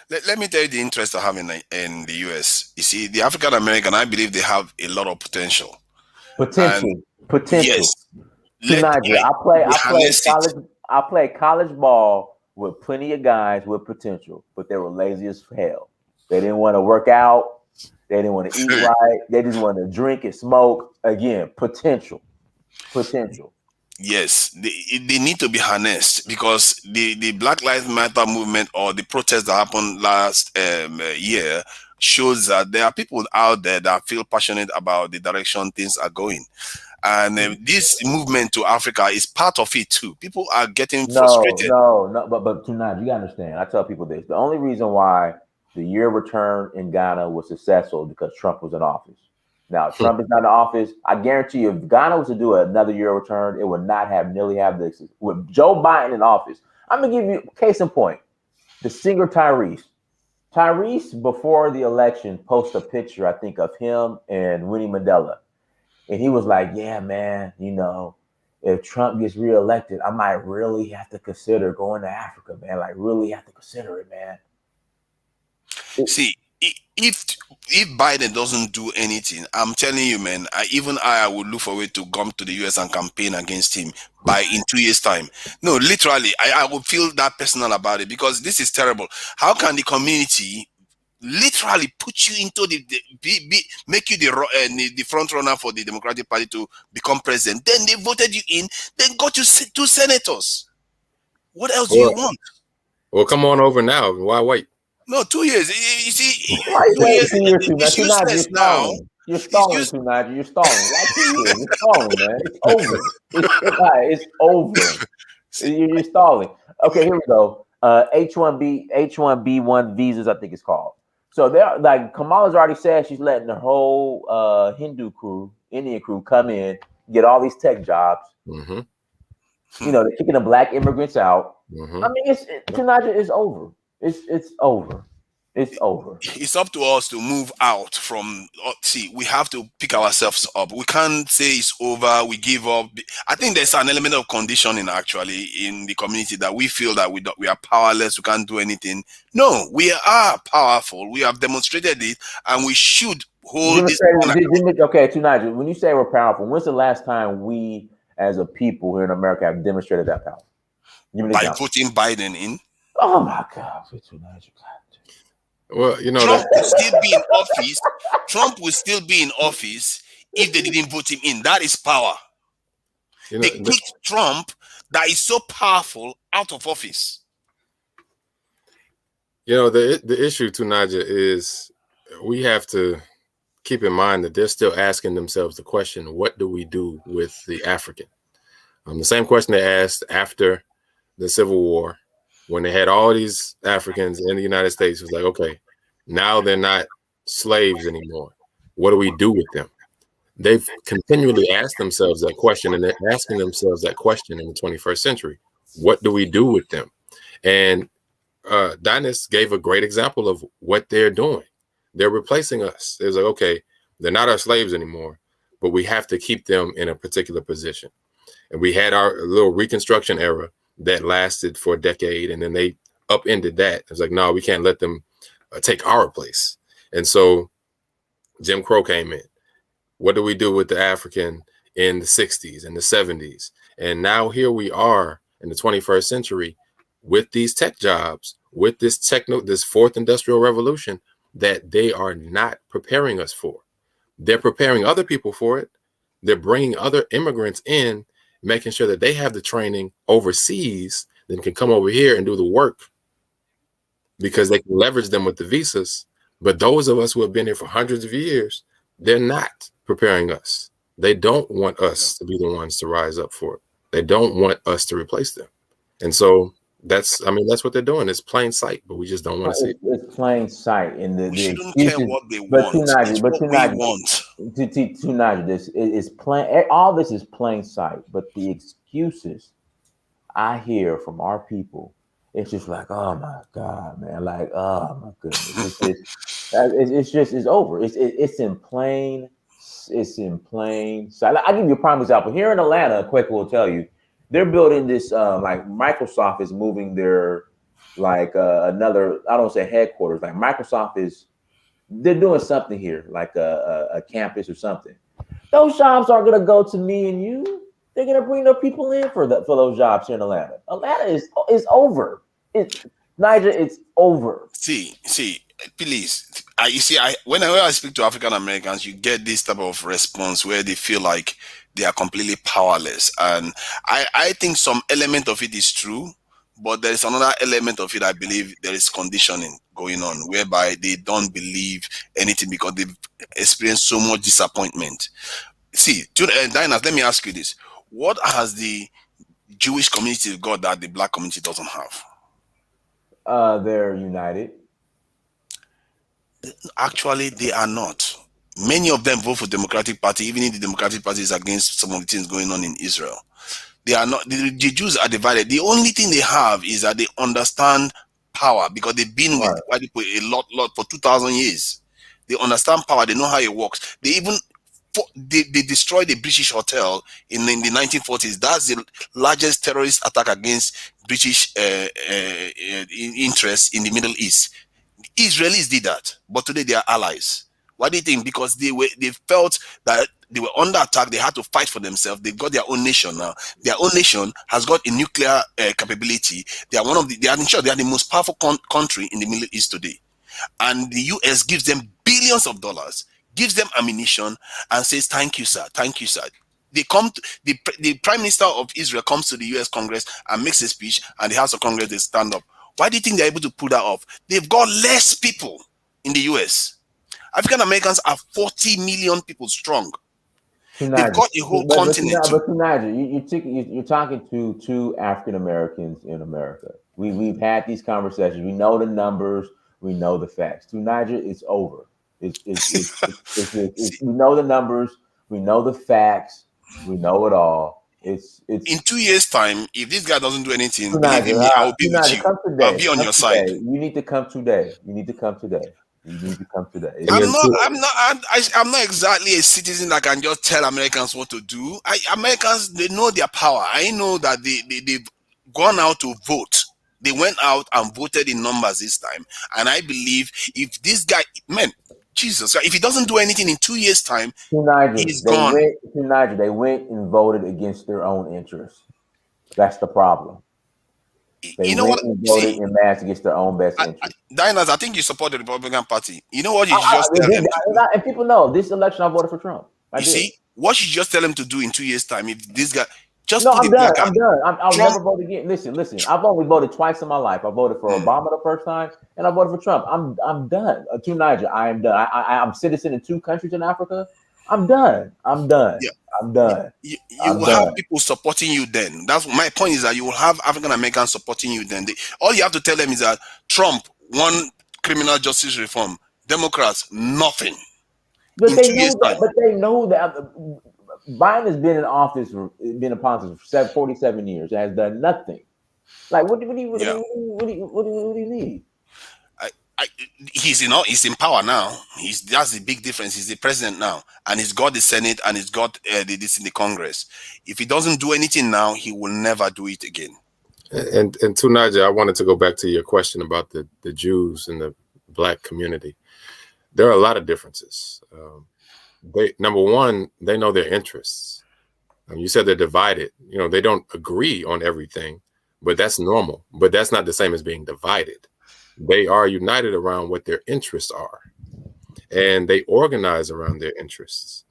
Let me tell you the interest I have in the US. You see, the African American, I believe they have a lot of potential. Potential. Yes, Tonight, they harness it. I play college ball with plenty of guys with potential, but they were lazy as hell. They didn't want to work out. They didn't want to eat right. They just wanted to drink and smoke. Again, potential. Yes, they need to be harnessed, because the Black Lives Matter movement, or the protest that happened last year, shows that there are people out there that feel passionate about the direction things are going. And this movement to Africa is part of it too. People are getting frustrated. No. But tonight, you gotta understand. I tell people this: the only reason why the year return in Ghana was successful is because Trump was in office. Now, Trump is not in office. I guarantee you, if Ghana was to do another year return, it would not have nearly have this. With Joe Biden in office, I'm gonna give you a case in point. The singer Tyrese. Tyrese, before the election, posted a picture, I think, of him and Winnie Mandela. And he was like, yeah, man, if Trump gets reelected, I might really have to consider going to Africa, man. Like, really have to consider it, man. See, if Biden doesn't do anything, I'm telling you, man, I would look forward to come to the US and campaign against him in 2 years' time. No, literally, I would feel that personal about it, because this is terrible. How can the community literally put you into make you the front runner for the Democratic Party to become president? Then they voted you in, then got you 2 senators. What else do you want? Well, come on over now. Why wait? No, 2 years. You see, Why 2 years. 2 years It's useless now. You're stalling too much. You're stalling. Like 2 years. You're stalling, man. It's over. It's over. You're stalling. Okay, here we go. H1B1 visas, I think it's called. So they're like, Kamala's already said she's letting the whole Indian crew come in, get all these tech jobs. Mm-hmm. They're kicking the black immigrants out. Mm-hmm. I mean, it's over. It's over. It's over. It's up to us to move out from. See, we have to pick ourselves up. We can't say it's over. We give up. I think there's an element of conditioning actually in the community, that we feel that we are powerless. We can't do anything. No, we are powerful. We have demonstrated it, and we should hold this. Okay, tonight, when you say we're powerful, when's the last time we, as a people here in America, have demonstrated that power? By putting Biden in. Oh my God! Well, Trump will still be in office. Trump will still be in office if they didn't vote him in. That is power. They kicked Trump, that is so powerful, out of office. The issue to Naja is we have to keep in mind that they're still asking themselves the question, what do we do with the African? The same question they asked after the Civil War, when they had all these Africans in the United States. It was like, okay, now they're not slaves anymore. What do we do with them? They've continually asked themselves that question, and they're asking themselves that question in the 21st century. What do we do with them? And Dinas gave a great example of what they're doing. They're replacing us. It's like, okay, they're not our slaves anymore, but we have to keep them in a particular position. And we had our little Reconstruction era that lasted for a decade, and then they upended that. It's like, no, we can't let them take our place. And so Jim Crow came in. What do we do with the African in the 60s and the 70s? And now here we are in the 21st century with these tech jobs, with this fourth industrial revolution that they are not preparing us for. They're preparing other people for it. They're bringing other immigrants in, making sure that they have the training overseas, then can come over here and do the work because they can leverage them with the visas. But those of us who have been here for hundreds of years, they're not preparing us. They don't want us to be the ones to rise up for it. They don't want us to replace them. And so that's what they're doing. It's plain sight, but we just don't want to see it. It's plain sight. And we shouldn't care what they want. This is plain. All this is plain sight. But the excuses I hear from our people, it's just like, oh my God, man! Like, oh my goodness, it's over. It's in plain sight. I'll give you a prime example. Here in Atlanta, Kweku will tell you, they're building this. Like Microsoft is moving their another. I don't say headquarters. Like Microsoft they're doing something here, like a campus or something. Those jobs aren't going to go to me and you. They're going to bring their people in for those jobs here in Atlanta. Atlanta is over. Niger, it's over. See, please. Whenever I speak to African Americans, you get this type of response where they feel like they are completely powerless. And I think some element of it is true, but there is another element of it, I believe there is conditioning going on, whereby they don't believe anything because they've experienced so much disappointment. See, Diners, let me ask you this. What has the Jewish community got that the Black community doesn't have? They're united. Actually, they are not. Many of them vote for Democratic Party, even if the Democratic Party is against some of the things going on in Israel. They are not. The Jews are divided. The only thing they have is that they understand power because they've been with white people a lot for 2,000 years. They understand power. They know how it works. They even they destroyed the British hotel in the 1940s. That's the largest terrorist attack against British interests in the Middle East. Israelis did that, but today they are allies. Why do you think? Because they felt that they were under attack. They had to fight for themselves. They've got their own nation now. Their own nation has got a nuclear capability. They are the most powerful country in the Middle East today. And the US gives them billions of dollars, gives them ammunition, and says, "Thank you, sir. Thank you, sir." They come to, the Prime Minister of Israel comes to the US Congress and makes a speech, and the House of Congress, they stand up. Why do you think they're able to pull that off? They've got less people in the US. African Americans are 40 million people strong. They've got a whole continent. But you're talking to two African Americans in America. We've had these conversations. We know the numbers. We know the facts. To Niger, it's over. We know the numbers. We know the facts. We know it all. It's in 2 years' time, if this guy doesn't do anything, believe me, I'll be with you. I'll be on your side. You need to come today. You need to come today. I'm not exactly a citizen that can just tell Americans what to do. Americans, they know their power. I know that they've gone out to vote. They went out and voted in numbers this time. And I believe if this guy, Jesus, if he doesn't do anything in 2 years' time, he's gone. They went and voted against their own interests. That's the problem. They went and voted in mass against their own best interest. Diners, I think you support the Republican Party. You know what you just tell them? And people know this election I voted for Trump. See, what you just tell them to do in 2 years' time, if this guy I'm done. I'll never vote again. Listen. I've only voted twice in my life. I voted for Obama the first time, and I voted for Trump. I'm done. To Niger, I am done. I'm a citizen in 2 countries in Africa. I'm done. Yeah. I'm done. You will have people supporting you then. That's my point, is that you will have African Americans supporting you then. All you have to tell them is that Trump won criminal justice reform. Democrats, nothing. But they know that Biden has been in office for 47 years and has done nothing. Like, what do you need? he's he's in power now. That's the big difference. He's the president now, and he's got the Senate and he's got this in the Congress. If he doesn't do anything now, he will never do it again. And to Naja, I wanted to go back to your question about the Jews and the Black community. There are a lot of differences. Number one, they know their interests. You said they're divided. They don't agree on everything, but that's normal. But that's not the same as being divided. They are united around what their interests are, and they organize around their interests.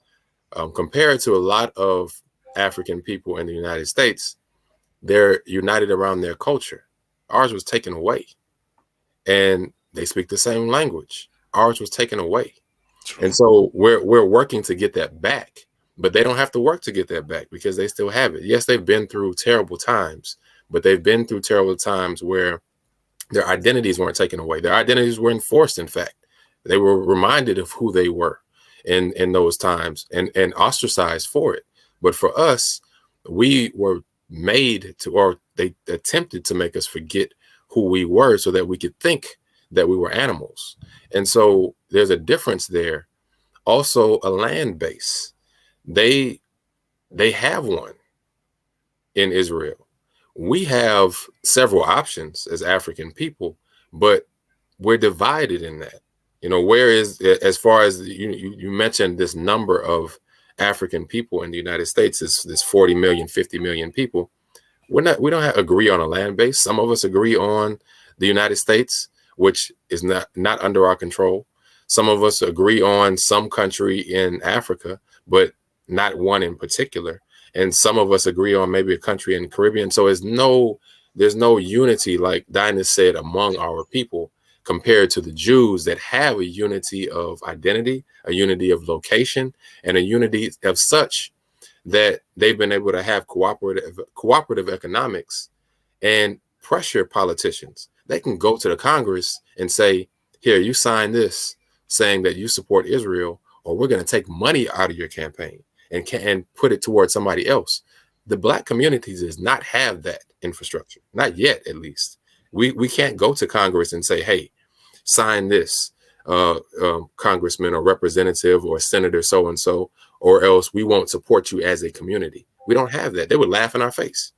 Compared to a lot of African people in the United States, they're united around their culture. Ours was taken away, and they speak the same language. Ours was taken away. And so we're working to get that back, but they don't have to work to get that back because they still have it. Yes, they've been through terrible times, but they've been through terrible times where their identities weren't taken away. Their identities were enforced. In fact, they were reminded of who they were in those times and ostracized for it. But for us, we were made to, or they attempted to make us forget who we were so that we could think that we were animals. And so there's a difference there. Also, a land base. They have one in Israel. We have several options as African people, but we're divided in that. Where is, as far as you mentioned this number of African people in the United States, this 40 million, 50 million people. We don't agree on a land base. Some of us agree on the United States, which is not under our control. Some of us agree on some country in Africa, but not one in particular. And some of us agree on maybe a country in the Caribbean. So there's no unity, like Dinah said, among our people compared to the Jews that have a unity of identity, a unity of location, and a unity of such that they've been able to have cooperative economics and pressure politicians. They can go to the Congress and say, here, you sign this saying that you support Israel, or we're going to take money out of your campaign and put it towards somebody else. The Black communities does not have that infrastructure, not yet, at least. We can't go to Congress and say, hey, sign this, congressman or representative or senator so-and-so, or else we won't support you as a community. We don't have that. They would laugh in our face.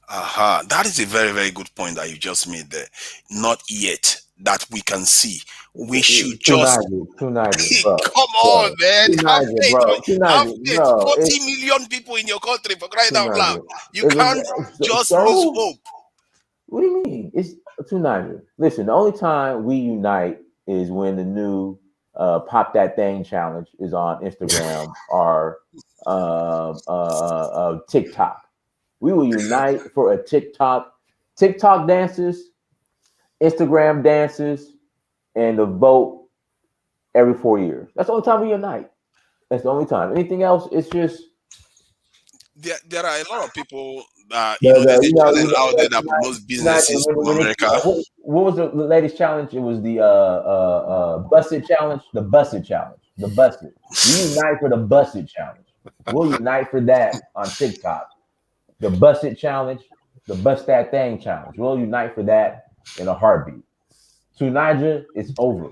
That is a very, very good point that you just made there. Not yet that we can see. We should just Come on, man. Have faith. Bro. 40 million people in your country, for crying out loud. You can't just lose hope. What do you mean? It's 290. Listen, the only time we unite is when the new Pop That Thing challenge is on Instagram or TikTok. We will unite for a TikTok dances, Instagram dances, and the vote every 4 years. That's the only time we unite. That's the only time. Anything else, it's just there are a lot of people out there that promote businesses from America. What was the latest challenge? It was the Busted challenge. The Busted challenge. The Busted. We unite for the Busted challenge. We'll unite for that on TikTok. The Busted challenge, the Bust That Thing challenge. We'll unite for that in a heartbeat. To Niger, it's over.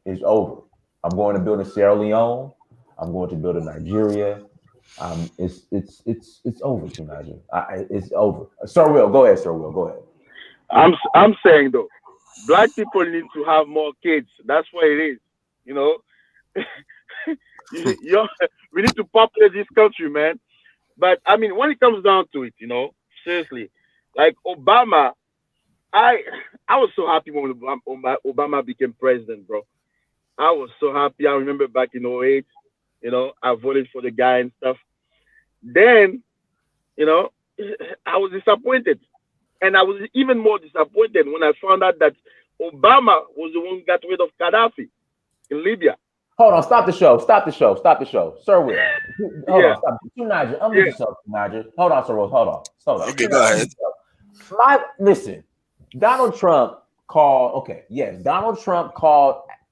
It's over. I'm going to build in Sierra Leone. I'm going to build in Nigeria. It's over, to Niger. It's over. Sir Will, go ahead. Sir Will, go ahead. I'm saying though, Black people need to have more kids. That's what it is. We need to populate this country, man. But I mean, when it comes down to it, seriously, like Obama, I was so happy when Obama became president, bro. I was so happy. I remember back in 2008, I voted for the guy and stuff. Then, I was disappointed. And I was even more disappointed when I found out that Obama was the one who got rid of Gaddafi in Libya. Hold on, stop the show. Sir Will. Hold on, stop. Nigel, unmute yourself, Nigel. Hold on, Sir Will. Hold on. Okay, go ahead. Listen, Donald Trump called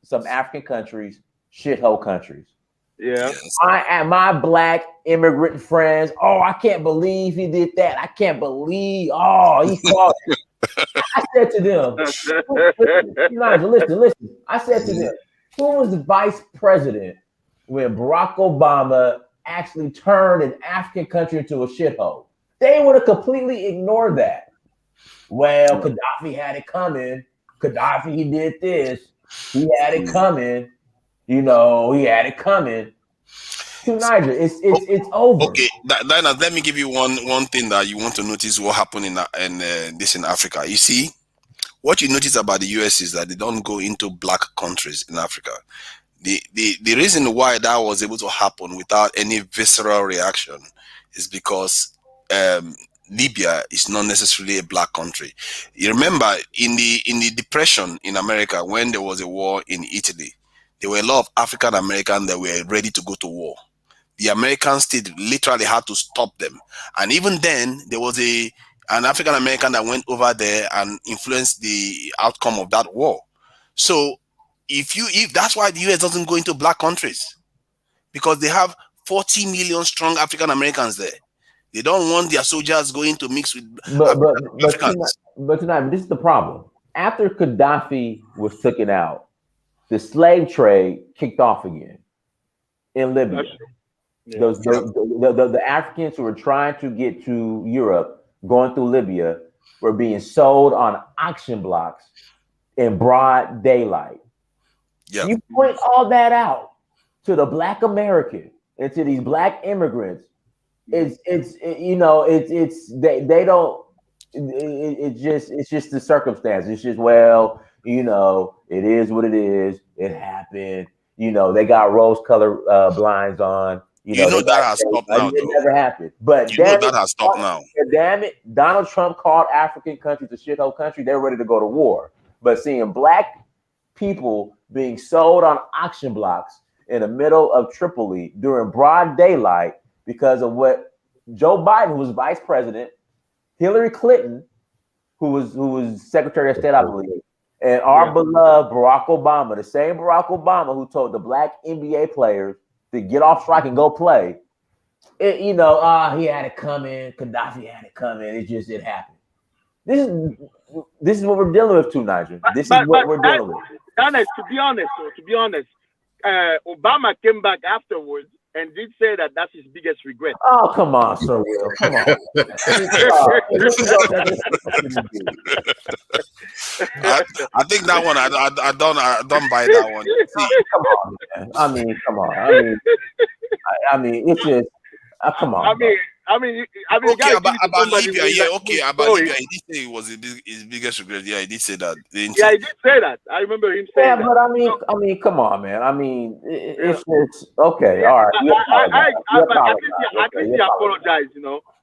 some African countries shithole countries. Yeah. My Black immigrant friends, I can't believe he did that. I can't believe, he called I said to them, listen. I said to them, who was the vice president when Barack Obama actually turned an African country into a shithole? They would have completely ignored that. Well, Gaddafi had it coming. Gaddafi, he did this. He had it coming. He had it coming. To Niger, it's over. Okay, Dinah, let me give you one thing that you want to notice what happened in Africa. You see, what you notice about the US is that they don't go into black countries in Africa. The reason why that was able to happen without any visceral reaction is because Libya is not necessarily a black country. You remember in the Depression in America, when there was a war in Italy, there were a lot of African Americans that were ready to go to war. The Americans literally had to stop them. And even then, there was an African American that went over there and influenced the outcome of that war. So if that's why the US doesn't go into black countries, because they have 40 million strong African Americans there. They don't want their soldiers going to mix with Africans. But tonight, this is the problem. After Gaddafi was taken out, the slave trade kicked off again in Libya. The Africans who were trying to get to Europe, going through Libya, were being sold on auction blocks in broad daylight. Yep. You point all that out to the Black American and to these Black immigrants. It's just the circumstance. It's just, it is what it is. It happened. They got rose-colored blinds on. That has stopped now. It never happened. But that has stopped now. Damn it, Donald Trump called African countries a shithole country. They're ready to go to war. But seeing Black people being sold on auction blocks in the middle of Tripoli during broad daylight because of what Joe Biden, who was vice president, Hillary Clinton, who was Secretary of State, I believe, and our beloved Barack Obama, the same Barack Obama who told the Black NBA players to get off strike and go play. He had it coming. Gaddafi had it coming. It happened. This is what we're dealing with too, Nigel. This is what we're dealing with. To be honest, Obama came back afterwards and did say that that's his biggest regret. Oh, come on, Sir Will. Come on. I think that one, I don't buy that one. Come on, man. Come on. It's just, come on. Okay, about Libya, about Libya, he did say it was his biggest regret. Yeah, he did say that. He did say that. I remember him saying that. Yeah, but come on, man. It's just, okay, all right. I think he apologized,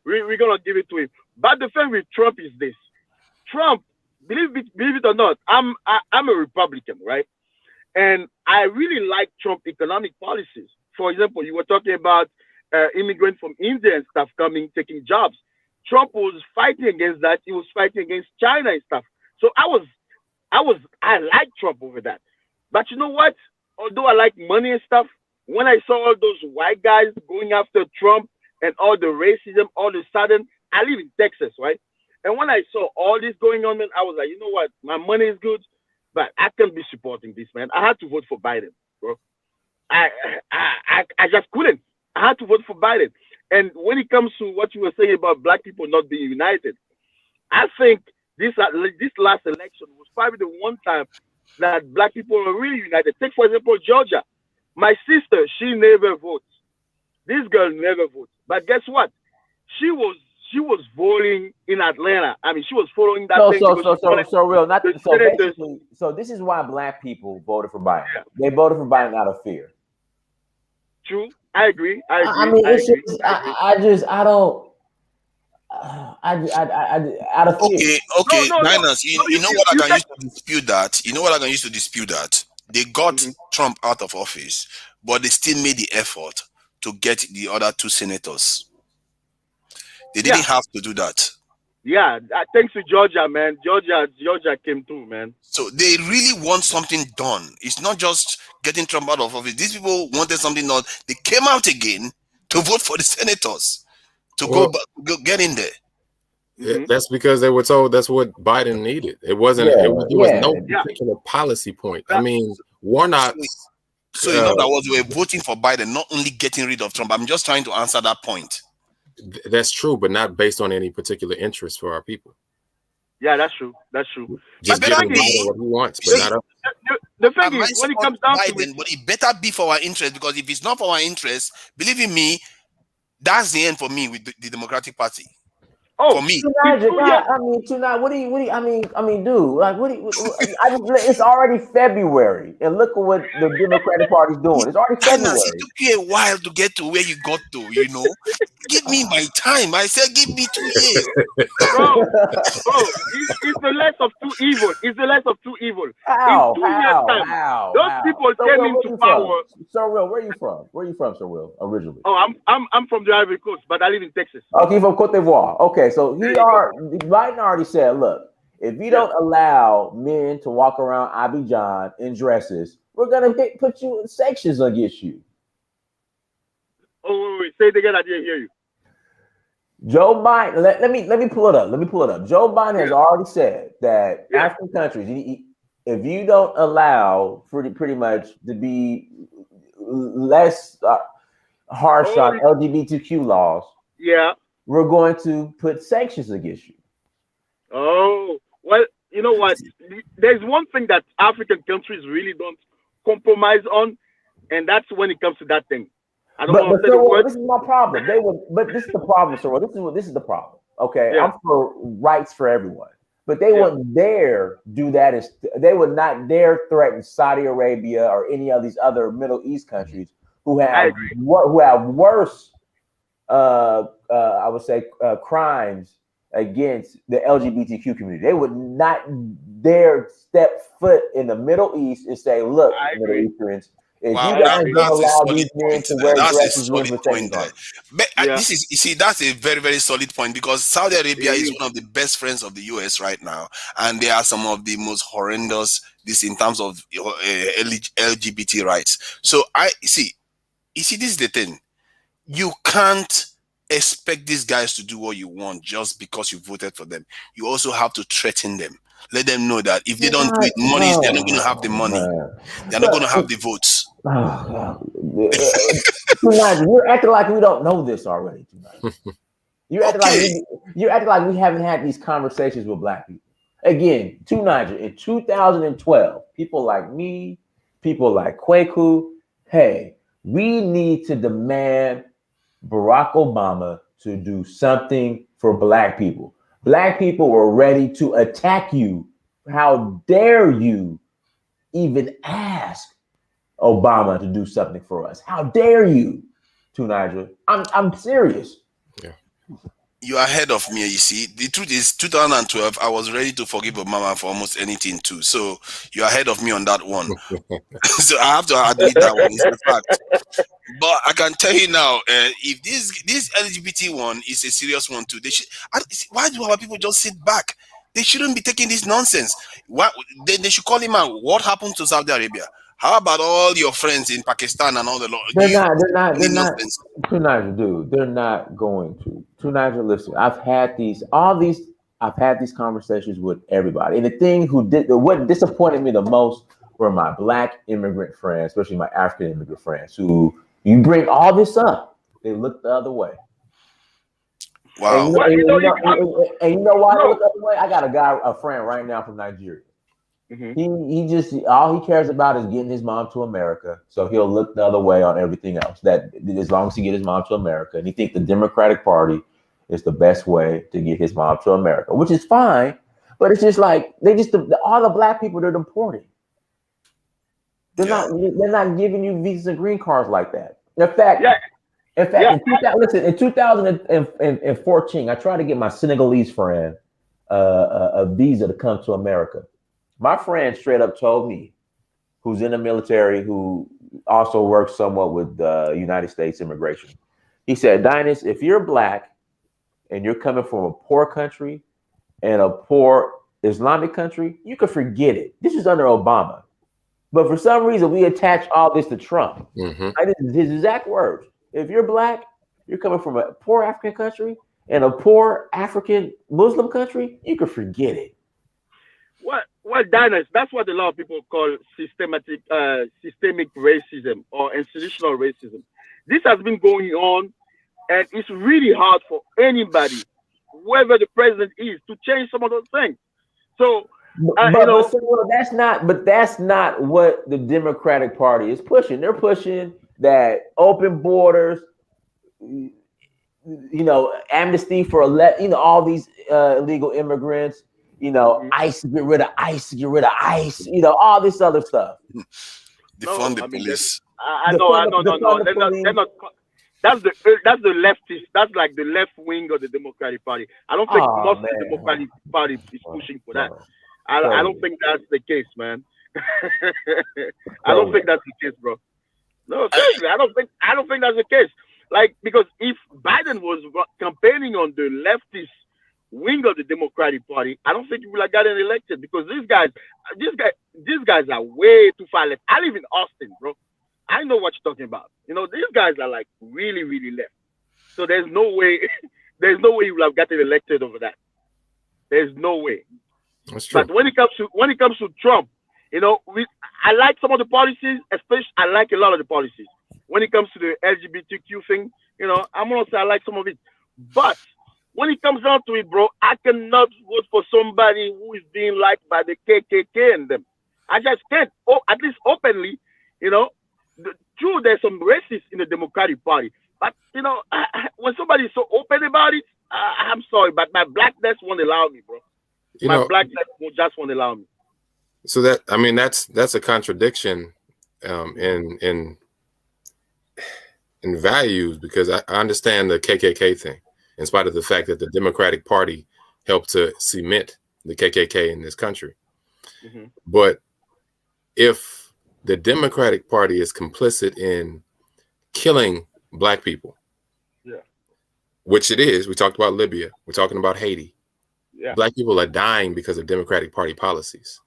We're going to give it to him. But the thing with Trump is this. Trump, believe it or not, I'm a Republican, right? And I really like Trump economic policies. For example, you were talking about immigrants from India and stuff coming, taking jobs. Trump was fighting against that. He was fighting against China and stuff. So I like Trump over that. But you know what? Although I like money and stuff, when I saw all those white guys going after Trump and all the racism, all of a sudden, I live in Texas, right? And when I saw all this going on, man, I was like, you know what? My money is good, but I can't be supporting this, man. I had to vote for Biden, bro. I just couldn't. I had to vote for Biden. And when it comes to what you were saying about Black people not being united, I think this last election was probably the one time that Black people were really united. Take, for example, Georgia. My sister, she never votes. This girl never votes. But guess what? She was voting in Atlanta. She was following that thing. So this is why Black people voted for Biden. Yeah. They voted for Biden out of fear. True. I agree. I don't. Out of fear. Okay. Niners, you know what I can use to dispute that? You know what I can use to dispute that? They got Trump out of office, but they still made the effort to get the other two senators. They didn't have to do that. Yeah, thanks to Georgia, man. Georgia came through, man. So they really want something done. It's not just getting Trump out of office. These people wanted something done. They came out again to vote for the senators to go get in there. That's because they were told that's what Biden needed. It wasn't. There was no particular policy point. I mean, Warnock. So in other words, we're voting for Biden, not only getting rid of Trump. I'm just trying to answer that point. That's true, but not based on any particular interest for our people. Yeah, that's true. That's true. Just but giving Biden what he wants, but not the thing is, when it comes down Biden, to it, but it better be for our interest, because if it's not for our interest, believe in me, that's the end for me with the Democratic Party. For me, Tonight, what do you? I mean, dude, like, it's already February, and look at what the Democratic Party's doing. It's already February. It took you a while to get to where you got to. Give me my time. I said, give me 2 years. Bro, it's the less of two evil. It's the less of two evil. How? Those people came into power. Sir Will, where are you from? Where are you from, Sir Will, originally? Oh, I'm from the Ivory Coast, but I live in Texas. Okay, from Cote d'Ivoire. Okay, so Biden already said, look, if you don't allow men to walk around Abidjan in dresses, we're gonna put you in sections against you. Oh, wait, say it again. I didn't hear you. Joe Biden, let me pull it up. Joe Biden has already said that African countries, if you don't allow pretty much to be less harsh on LGBTQ laws, we're going to put sanctions against you. Oh, well, you know what? There's one thing that African countries really don't compromise on, and that's when it comes to that thing. I don't want to say the word. This is my problem. But this is the problem, sir. This is the problem. Okay, I'm for rights for everyone, but they wouldn't dare do that. They would not dare threaten Saudi Arabia or any of these other Middle East countries who have worse, I would say, crimes against the LGBTQ community. They would not dare step foot in the Middle East and say, "Look, Middle Easterns, if you guys don't allow these men to wear dresses, we're taking on." This is, you see, that's a very, very solid point, because Saudi Arabia is one of the best friends of the US right now, and they are some of the most horrendous this in terms of LGBT rights. So you see, this is the thing. You can't expect these guys to do what you want just because you voted for them. You also have to threaten them. Let them know that if they don't do it, they're not going to have the money. They're not going to have the votes. Tonight, you're acting like we don't know this already. Tonight, you're acting like we haven't had these conversations with Black people. Again, in 2012, people like me, people like Kweku, hey, we need to demand Barack Obama to do something for Black people. Black people were ready to attack you. How dare you even ask Obama to do something for us? How dare you, Nigel? I'm serious. Yeah. You are ahead of me, you see. The truth is, 2012, I was ready to forgive Obama for almost anything too. So you're ahead of me on that one. So I have to admit that one is a fact. But I can tell you now, if this LGBT one is a serious one too, why do our people just sit back? They shouldn't be taking this nonsense. They should call him out. What happened to Saudi Arabia? How about all your friends in Pakistan and all the law? They're not, dude. They're not going to. Nigel, listen, I've had these conversations with everybody. And the thing what disappointed me the most were my Black immigrant friends, especially my African immigrant friends, who you bring all this up, they look the other way. Wow. And you know why they look the other way? I got a friend right now from Nigeria. Mm-hmm. He just all he cares about is getting his mom to America, so he'll look the other way on everything else. That as long as he get his mom to America, and he thinks the Democratic Party is the best way to get his mom to America, which is fine. But it's just like all the Black people they're deporting. They're not giving you visas and green cards like that. In fact, in 2014, I tried to get my Senegalese friend a visa to come to America. My friend straight up told me, who's in the military, who also works somewhat with the United States immigration. He said, Dynas, if you're Black and you're coming from a poor country and a poor Islamic country, you can forget it. This is under Obama. But for some reason, we attach all this to Trump. Mm-hmm. This is his exact words. If you're Black, you're coming from a poor African country, in a poor African Muslim country, you can forget it. What Diners, that's what a lot of people call systemic racism or institutional racism. This has been going on, and it's really hard for anybody, whoever the president is, to change some of those things. So, that's not what the Democratic Party is pushing. They're pushing that open borders, amnesty for all these illegal immigrants. ICE, get rid of ICE, all this other stuff. Defund the police. I know. They're not. That's the leftist. That's like the left wing of the Democratic Party. I don't think most of the Democratic Party is pushing for that. I don't think that's the case, man. I don't think that's the case, bro. No, seriously, I don't think that's the case. Like, because if Biden was campaigning on the leftist wing of the Democratic Party, I don't think he would have gotten elected, because these guys are way too far left. I live in Austin, bro. I know what you're talking about. These guys are like really, really left. So there's no way he would have gotten elected over that. There's no way. That's true. But when it comes to Trump, I like some of the policies, especially I like a lot of the policies. When it comes to the LGBTQ thing, I'm gonna say I like some of it. But when it comes down to it, bro, I cannot vote for somebody who is being liked by the KKK and them. I just can't. At least openly, true, there's some racists in the Democratic Party. But, when somebody is so open about it, I'm sorry, but my blackness won't allow me, bro. My blackness just won't allow me. So that's a contradiction in values, because I understand the KKK thing, in spite of the fact that the Democratic Party helped to cement the KKK in this country. Mm-hmm. But if the Democratic Party is complicit in killing Black people, which it is, we talked about Libya, we're talking about Haiti. Yeah. Black people are dying because of Democratic Party policies.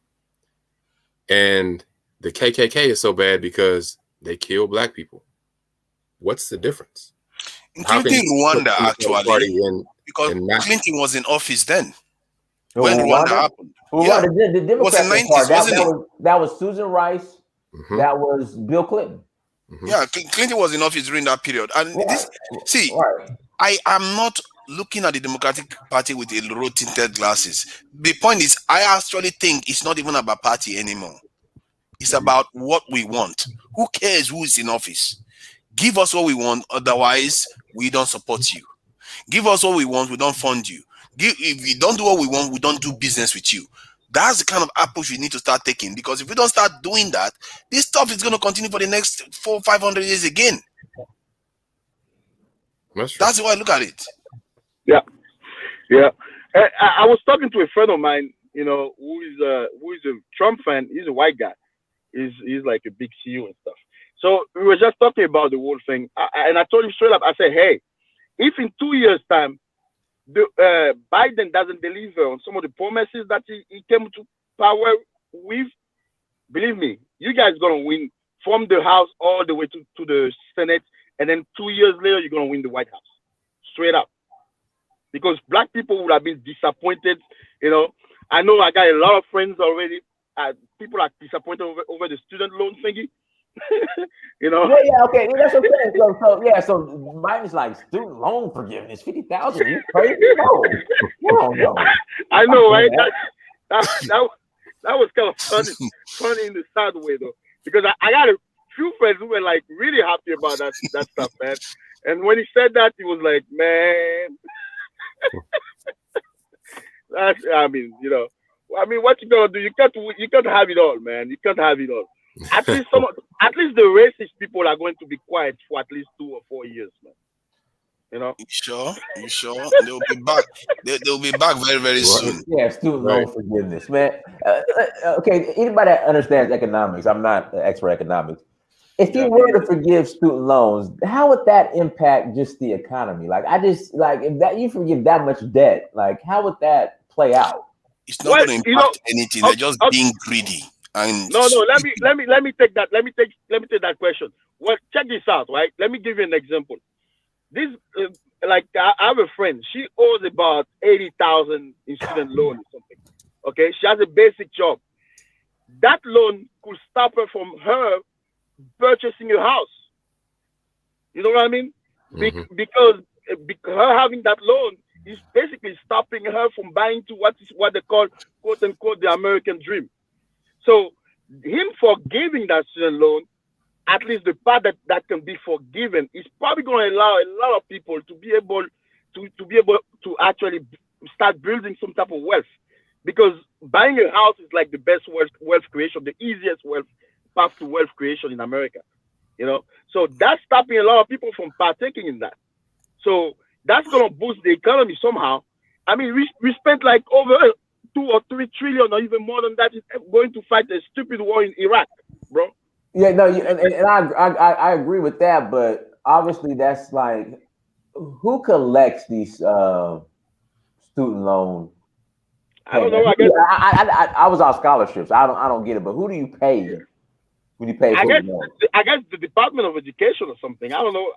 And the KKK is so bad because they kill Black people. What's the difference? Including Rwanda, actually, because Clinton was in office then. When Rwanda happened. The Democratic Party, that was Susan Rice. Mm-hmm. That was Bill Clinton. Mm-hmm. Yeah, Clinton was in office during that period. And I am not looking at the Democratic Party with rose-tinted glasses. The point is, I actually think it's not even about party anymore. It's about what we want. Who cares who is in office? Give us what we want, otherwise we don't support you. Give us what we want, we don't fund you. If you don't do what we want, we don't do business with you. That's the kind of approach we need to start taking, because if we don't start doing that, this stuff is going to continue for the next 400-500 years again. That's the way I look at it. Yeah. I was talking to a friend of mine, who is a Trump fan. He's a white guy. He's like a big CEO and stuff. So we were just talking about the whole thing, and I told him straight up. I said, "Hey, if in 2 years' time, Biden doesn't deliver on some of the promises that he came to power with, believe me, you guys gonna win from the House all the way to the Senate, and then 2 years later, you're gonna win the White House, straight up." Because Black people would have been disappointed. I know I got a lot of friends already. People are disappointed over the student loan thingy. Yeah, okay, that's what I'm saying. So Biden's like, student loan forgiveness, 50,000. You crazy? No. I know, right? That was kind of funny in the sad way though, because I got a few friends who were like really happy about that stuff, man. And when he said that, he was like, man, what you gonna do? You can't have it all, man. You can't have it all. At least the racist people are going to be quiet for at least 2 or 4 years, man. You sure? They'll be back. They'll be back very, very soon. Yeah, student loan forgiveness, man. Okay, anybody that understands economics, I'm not an expert in economics. If you were to forgive student loans, how would that impact just the economy? If that you forgive that much debt, how would that play out? It's not going to impact anything. They're just being greedy. And no. Let me take that. Let me take that question. Well, check this out, right? Let me give you an example. This like I have a friend. She owes about 80,000 in student loan or something. Okay, she has a basic job. That loan could stop her from her purchasing a house. You know what I mean? Because her having that loan is basically stopping her from buying to what they call quote unquote the American dream. So him forgiving that student loan, at least the part that can be forgiven, is probably going to allow a lot of people to be able to actually start building some type of wealth. Because buying a house is like the best wealth creation, the easiest wealth path to wealth creation in America. You know, so that's stopping a lot of people from partaking in that. So that's going to boost the economy somehow. I mean, we spent like over 2 or 3 trillion, or even more than that, going to fight a stupid war in Iraq, bro. Yeah, no, and I agree with that, but obviously that's like, who collects these student loan I don't payments? know. I guess I was on scholarships. I don't get it, but who do you pay when you pay I for guess the loan? I guess the Department of Education or something. I don't know.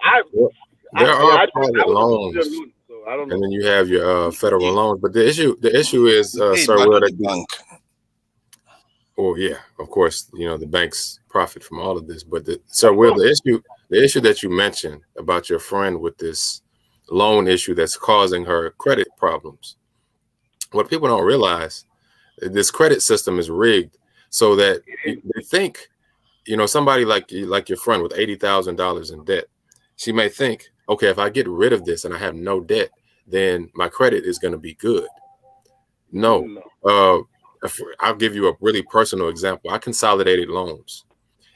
There are I private was loans, loan, so I don't know. and then you have your federal loans. But the issue is, Paid Sir back Will, to the that bank. well, yeah, of course, the banks profit from all of this. But Sir Will, the issue that you mentioned about your friend with this loan issue that's causing her credit problems. What people don't realize, this credit system is rigged so that they think, somebody like your friend with $80,000 in debt, she may think, okay, if I get rid of this and I have no debt, then my credit is going to be good. No. I'll give you a really personal example. I consolidated loans,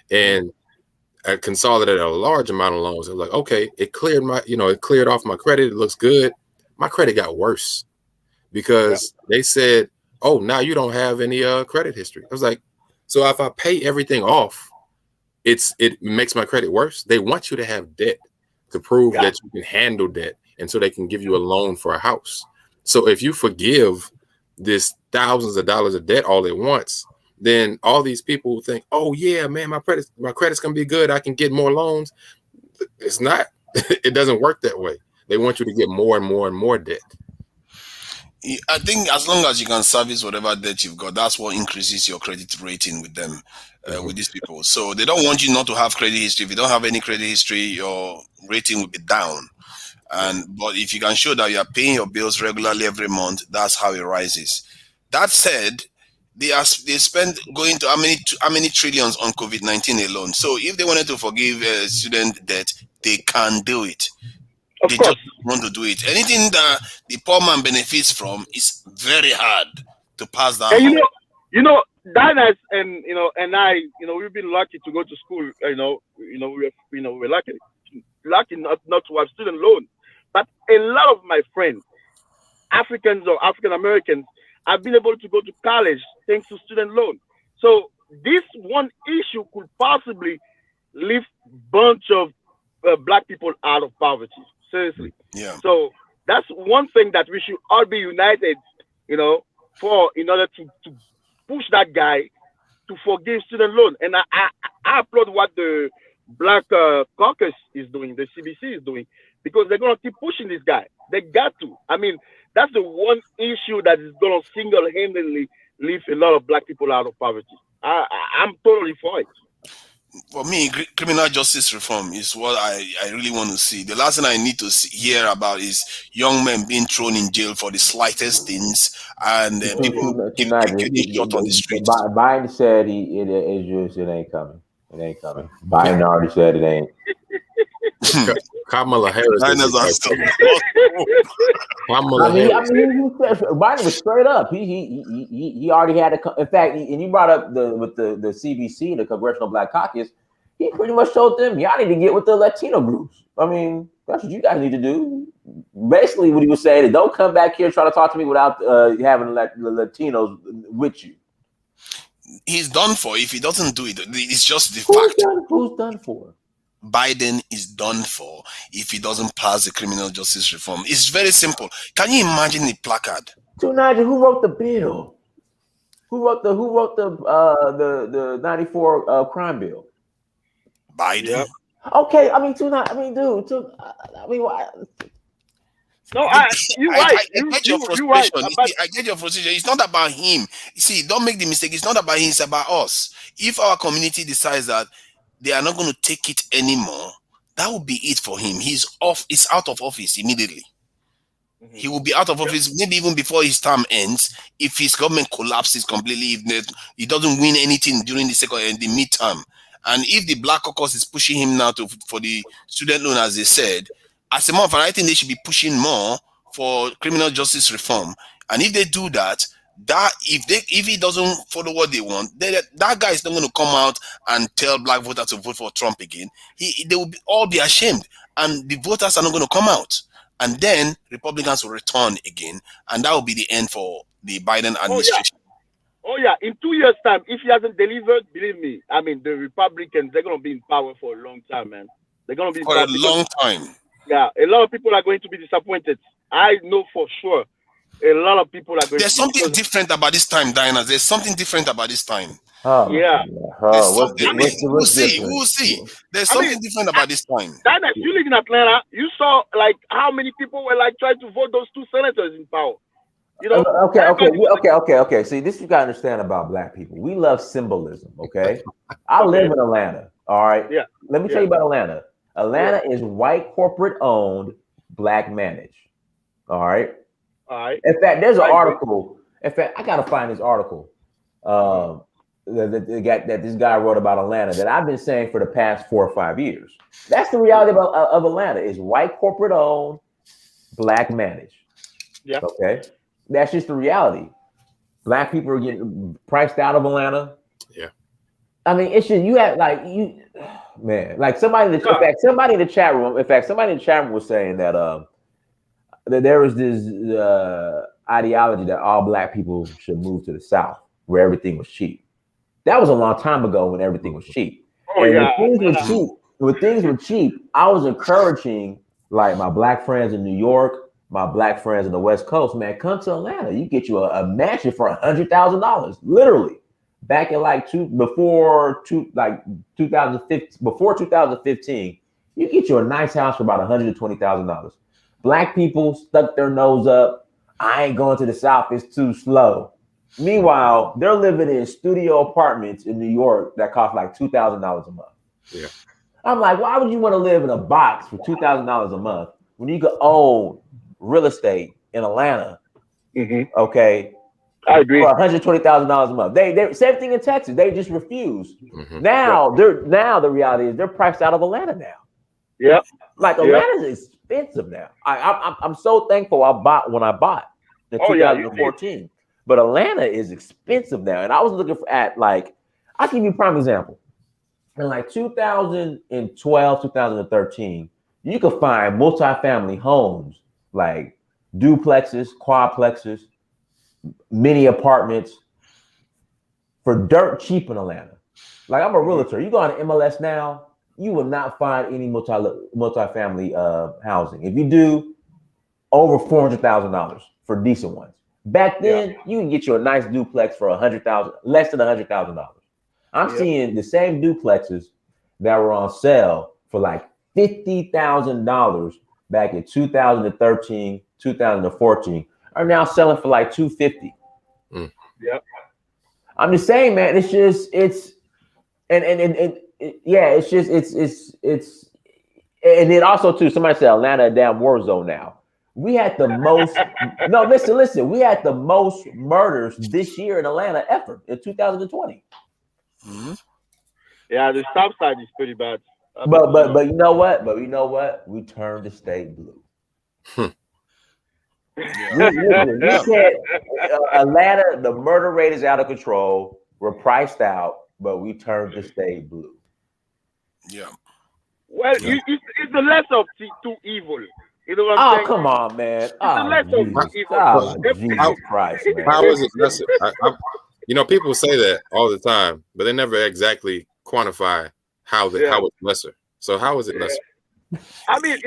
and I consolidated a large amount of loans. I was like, okay, it cleared off my credit. It looks good. My credit got worse because they said, oh, now you don't have any credit history. I was like, so if I pay everything off, it makes my credit worse. They want you to have debt to prove that you can handle debt, and so they can give you a loan for a house. So if you forgive this thousands of dollars of debt all at once, then all these people think, oh yeah, man, my credit's gonna be good. I can get more loans. It's not. It doesn't work that way. They want you to get more and more and more debt. I think as long as you can service whatever debt you've got, that's what increases your credit rating with them, with these people. So they don't want you not to have credit history. If you don't have any credit history, your rating will be down. But if you can show that you are paying your bills regularly every month, that's how it rises. That said, they spend going to how many trillions on COVID-19 alone. So if they wanted to forgive student debt, they can do it. Of They course. just want to do it. Anything that the poor man benefits from is very hard to pass that And on. Diners and I, we've been lucky to go to school. We're lucky not to have student loans. But a lot of my friends, Africans or African Americans, have been able to go to college thanks to student loan. So this one issue could possibly lift bunch of black people out of poverty. Seriously. Yeah. So that's one thing that we should all be united, in order to push that guy to forgive student loan. And I applaud what the Black Caucus is doing, the CBC is doing, because they're going to keep pushing this guy. They got to. I mean, that's the one issue that is going to single-handedly lift a lot of black people out of poverty. I'm totally for it. For me, criminal justice reform is what I really want to see. The last thing I need to hear about is young men being thrown in jail for the slightest things, and people getting shot on the streets. Biden said it ain't coming. It ain't coming. Biden already said it ain't. Kamala Harris. Biden was straight up. He already had in fact, and you brought up with the CBC, the Congressional Black Caucus. He pretty much told them, y'all need to get with the Latino groups. I mean, that's what you guys need to do. Basically, what he was saying is, don't come back here and try to talk to me without having the Latinos with you. He's done for. If he doesn't do it, it's just the fact. Who's done for? Biden is done for if he doesn't pass the criminal justice reform. It's very simple. Can you imagine the placard? Nigel, who wrote the bill? Who wrote the 94 crime bill? Biden. Yep. Okay, I mean, dude. No, you're I, right. I get your You right. frustration. You see, I get your frustration. It's not about him. You see, don't make the mistake. It's not about him. It's about us. If our community decides that they are not going to take it anymore, that will be it for him. He's off. He's out of office immediately. He will be out of office maybe even before his term ends if his government collapses completely, if he doesn't win anything during the second and the midterm. And if the Black Caucus is pushing him now for the student loan, as they said, as a matter of fact, I think they should be pushing more for criminal justice reform. And if they do that, if he doesn't follow what they want, that guy is not going to come out and tell Black voters to vote for Trump again. They will all be ashamed, and the voters are not going to come out. And then Republicans will return again, and that will be the end for the Biden administration. Oh yeah, in 2 years' time, if he hasn't delivered, believe me, I mean the Republicans, they're gonna be in power for a long time, man. They're gonna be in For power a long time. Yeah, a lot of people are going to be disappointed. I know for sure. A lot of people are going There's to be something different about this time, Diana. There's something different about this time. Oh, yeah. There's what's something. We'll see. There's something different about this time. Diana, you live in Atlanta. You saw like how many people were like trying to vote those two senators in power. You know? Okay. See, this you gotta understand about Black people. We love symbolism. Okay, I live in Atlanta. All right. Yeah. Let me tell you about Atlanta. Atlanta is white corporate owned, Black managed. All right. All right. In fact, there's an article. In fact, I gotta find this article that this guy wrote about Atlanta that I've been saying for the past 4 or 5 years. That's the reality of Atlanta. Is white corporate owned, Black managed. Yeah. Okay. That's just the reality. Black people are getting priced out of Atlanta. Yeah. I mean, it's just like somebody in the chat room. In fact, somebody in the chat room was saying that that there was this ideology that all Black people should move to the South where everything was cheap. That was a long time ago when everything was cheap. Oh, and yeah. when things were cheap, I was encouraging like my Black friends in New York, my Black friends in the West Coast, man, come to Atlanta. You get you a mansion for $100,000, literally. Back in before 2015, you get you a nice house for about $120,000. Black people stuck their nose up. I ain't going to the South. It's too slow. Meanwhile, they're living in studio apartments in New York that cost like $2,000 a month. Yeah. I'm like, why would you want to live in a box for $2,000 a month when you could own real estate in Atlanta? Mm-hmm. Okay. I agree. For $120,000 a month. They same thing in Texas. They just refuse. Mm-hmm. Now the reality is they're priced out of Atlanta now. Yeah. Like Atlanta's expensive now. I'm so thankful I bought when I bought in 2014. But Atlanta is expensive now. And I was looking at I'll give you a prime example. In like 2012, 2013, you could find multifamily homes like duplexes, quadplexes, mini apartments for dirt cheap in Atlanta. Like I'm a realtor. You go on MLS now, you will not find any multifamily housing. If you do, over $400,000 for decent ones. Back then, you can get you a nice duplex for $100,000, less than $100,000. I'm seeing the same duplexes that were on sale for like $50,000 back in 2013, 2014 are now selling for like $250,000. Yep. I'm just saying, man. It's and then also too. Somebody said Atlanta a damn war zone now. We had the most. No, listen. We had the most murders this year in Atlanta ever in 2020. Mm-hmm. Yeah, the South Side is pretty bad. But you know what? We turned the state blue. You can't. Atlanta, the murder rate is out of control. We're priced out, but we turned the state blue. Yeah. Well, it's the less of two evil. You know what I'm saying? Come on, man. Jesus Christ, man. How is it lesser? People say that all the time, but they never exactly quantify how it's lesser. So how is it lesser? I mean,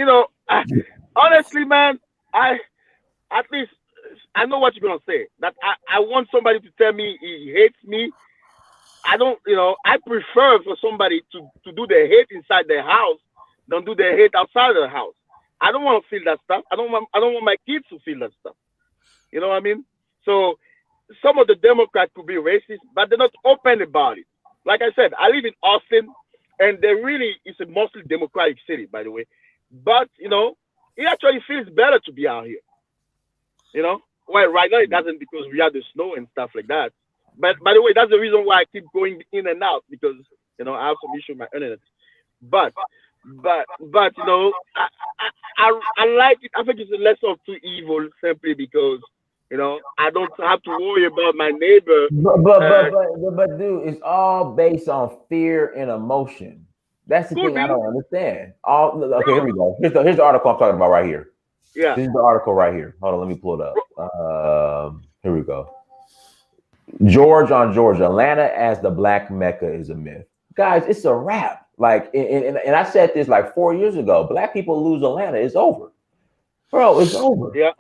honestly, man, at least I know what you're gonna say. That I want somebody to tell me he hates me. I don't, I prefer for somebody to do the hate inside their house than do the hate outside of the house. I don't want to feel that stuff. I don't want my kids to feel that stuff. You know what I mean? So some of the Democrats could be racist, but they're not open about it. Like I said, I live in Austin, and there really is a mostly Democratic city, by the way. But it actually feels better to be out here. Well, right now it doesn't because we have the snow and stuff like that. But by the way, that's the reason why I keep going in and out because I have some issue with my internet. But I like it. I think it's a lesser of two evils simply because I don't have to worry about my neighbor. But dude, it's all based on fear and emotion. That's the thing I don't understand. Okay, here we go. Here's the article I'm talking about right here. Yeah. This is the article right here. Hold on, let me pull it up. Here we go. George on Georgia. Atlanta as the Black Mecca is a myth. Guys, it's a wrap. Like, and I said this like 4 years ago. Black people lose Atlanta, it's over. Bro, it's over. Yeah.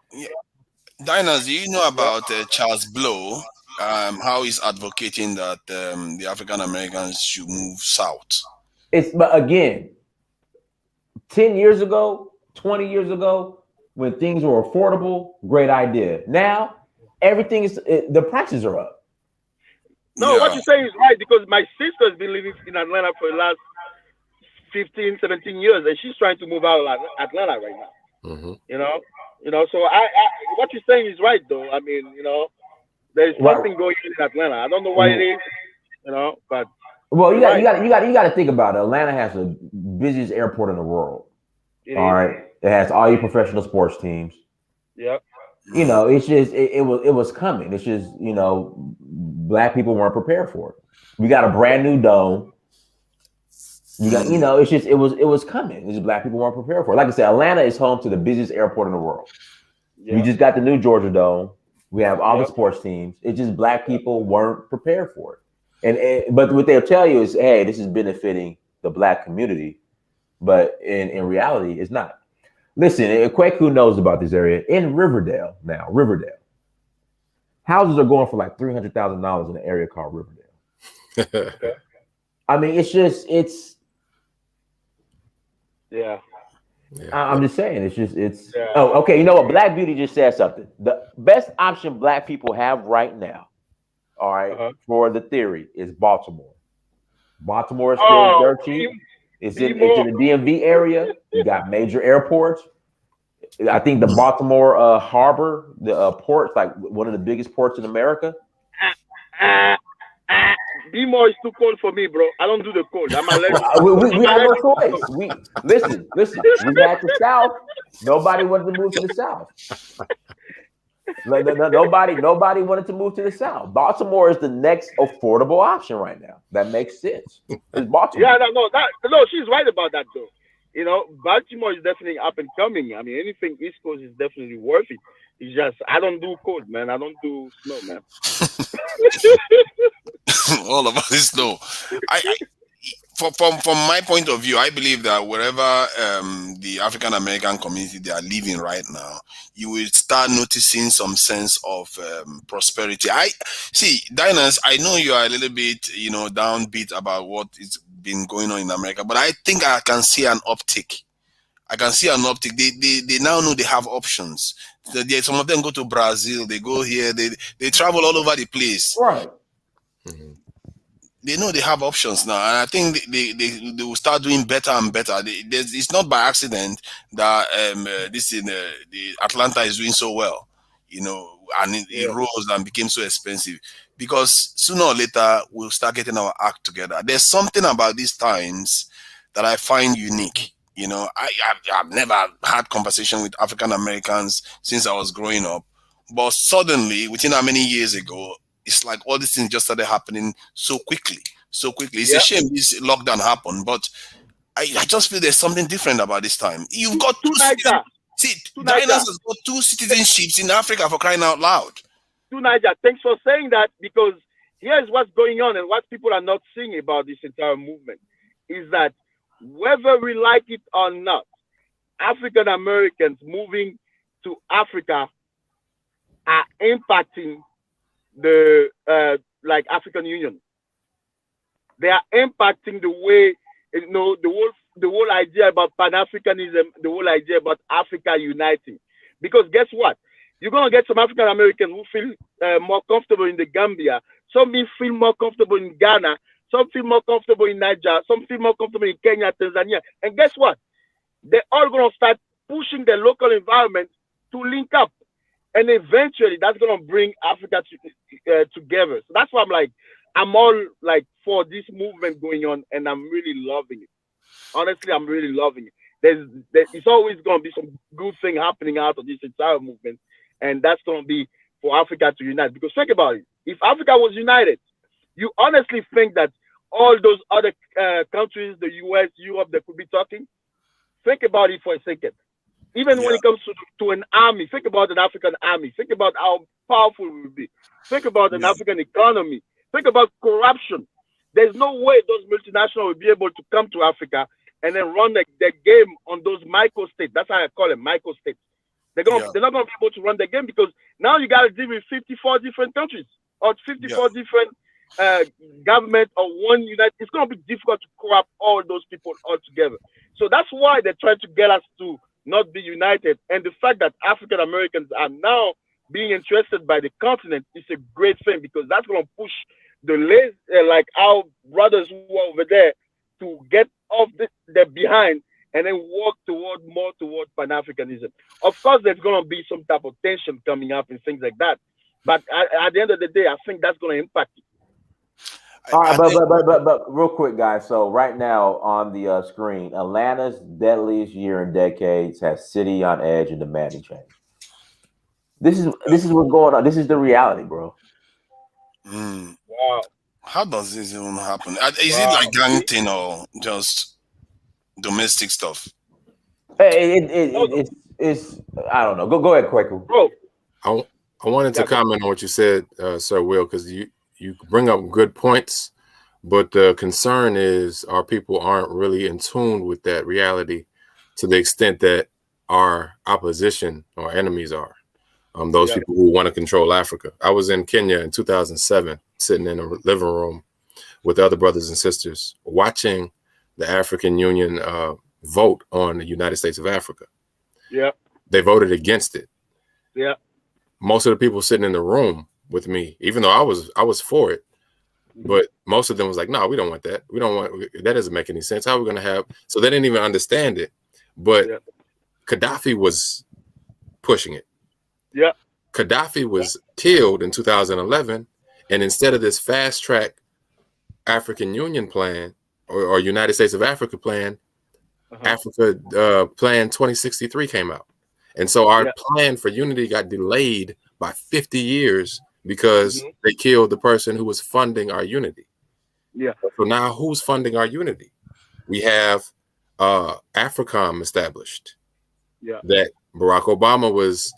Diners, do you know about Charles Blow? How he's advocating that the African Americans should move south. But again, 10 years ago, 20 years ago, when things were affordable, great idea. Now, everything is the prices are up. No, what you're saying is right because my sister's been living in Atlanta for the last 15, 17 years, and she's trying to move out of Atlanta right now. Mm-hmm. So I what you're saying is right though. I mean, there's something going on in Atlanta. I don't know why it is, but well, you got to think about it. Atlanta has the busiest airport in the world. All right, it has all your professional sports teams. Yeah. It's just it was coming. It's just Black people weren't prepared for it. We got a brand new dome. You got it's just it was coming. It's just Black people weren't prepared for it. Like I said, Atlanta is home to the busiest airport in the world. Yeah. We just got the new Georgia Dome. We have all the sports teams. It's just Black people weren't prepared for it. But what they'll tell you is, hey, this is benefiting the Black community. But in reality, it's not. Listen, Kweku knows about this area. In Riverdale, houses are going for like $300,000 in an area called Riverdale. I mean, yeah. I'm just saying, Oh, okay. You know what? Black Beauty just said something. The best option Black people have right now, all right, for the theory is Baltimore. Baltimore is still dirt cheap. It's in the DMV area. You got major airports. I think the Baltimore harbor, the port's like one of the biggest ports in America. B-more is too cold for me, bro. I don't do the cold. I'm allergic. We have no choice. Listen. We had the South. Nobody wanted to move to the South. Nobody wanted to move to the South. Baltimore is the next affordable option right now. That makes sense. It's Baltimore. Yeah, no, she's right about that though. Baltimore is definitely up and coming. I mean, anything East Coast is definitely worth it. It's just I don't do cold, man. I don't do snow, man. All about this snow. From my point of view, I believe that wherever the African American community they are living right now, you will start noticing some sense of prosperity. I see, Diners. I know you are a little bit, downbeat about what is been going on in America, but I think I can see an uptick. They now know they have options. Some of them go to Brazil, they go here, they travel all over the place. Right. Mm-hmm. They know they have options now, and I think they will start doing better and better. It's not by accident that the Atlanta is doing so well, and it rose and became so expensive because sooner or later we'll start getting our act together. There's something about these times that I find unique. I've never had conversation with African Americans since I was growing up, but suddenly, within how many years ago, it's like all these things just started happening so quickly. It's a shame this lockdown happened, but I just feel there's something different about this time. You've got Diners has got 2 citizenships in Africa, for crying out loud. Niger, thanks for saying that, because here's what's going on and what people are not seeing about this entire movement is that whether we like it or not, African Americans moving to Africa are impacting the African Union. They are impacting the way the whole the whole idea about Pan-Africanism, the whole idea about Africa uniting. Because guess what? You're gonna get some African Americans who feel more comfortable in the Gambia. Some feel more comfortable in Ghana. Some feel more comfortable in Niger. Some feel more comfortable in Kenya, Tanzania. And guess what? They're all gonna start pushing the local environment to link up, and eventually that's gonna bring Africa together. So that's why I'm all like for this movement going on, and I'm really loving it. Honestly, I'm really loving it. It's always gonna be some good thing happening out of this entire movement, and that's gonna be for Africa to unite. Because think about it: if Africa was united, you honestly think that all those other countries, the U.S., Europe, that could be talking. Think about it for a second. Even when it comes to an army, think about an African army. Think about how powerful we will be. Think about an African economy. Think about corruption. There's no way those multinationals will be able to come to Africa and then run the game on those micro states. That's how I call them, micro states. They're not going to be able to run the game because now you got to deal with 54 different countries or 54 different government or one united. It's going to be difficult to corrupt all those people all together. So that's why they're trying to get us to not be united. And the fact that African Americans are now being interested by the continent is a great thing, because that's going to push the like our brothers who are over there to get off their behind and then walk more toward Pan-Africanism. Of course, there's going to be some type of tension coming up and things like that. But at the end of the day, I think that's going to impact it. All right, but real quick, guys. So right now on the screen, Atlanta's deadliest year in decades has city on edge and demanding change. This is what's going on. This is the reality, bro. Wow. How does this even happen? Is it like gang thing or just domestic stuff? It's I don't know. Go ahead, Kweku. Bro. I wanted to comment on what you said, Sir Will, because you bring up good points, but the concern is our people aren't really in tune with that reality to the extent that our opposition or enemies are. Those people who want to control Africa. I was in Kenya in 2007, sitting in a living room with other brothers and sisters, watching the African Union vote on the United States of Africa. Yeah. They voted against it. Yeah. Most of the people sitting in the room with me, even though I was for it, but most of them was like, no, we don't want that. We don't want that. Doesn't make any sense. How are we going to have? So they didn't even understand it. But Gaddafi was pushing it. Yeah. Gaddafi was killed in 2011, and instead of this fast track African Union plan or United States of Africa plan, Africa Plan 2063 came out. And so our plan for unity got delayed by 50 years because they killed the person who was funding our unity. Yeah. So now who's funding our unity? We have AFRICOM established. Yeah. That Barack Obama was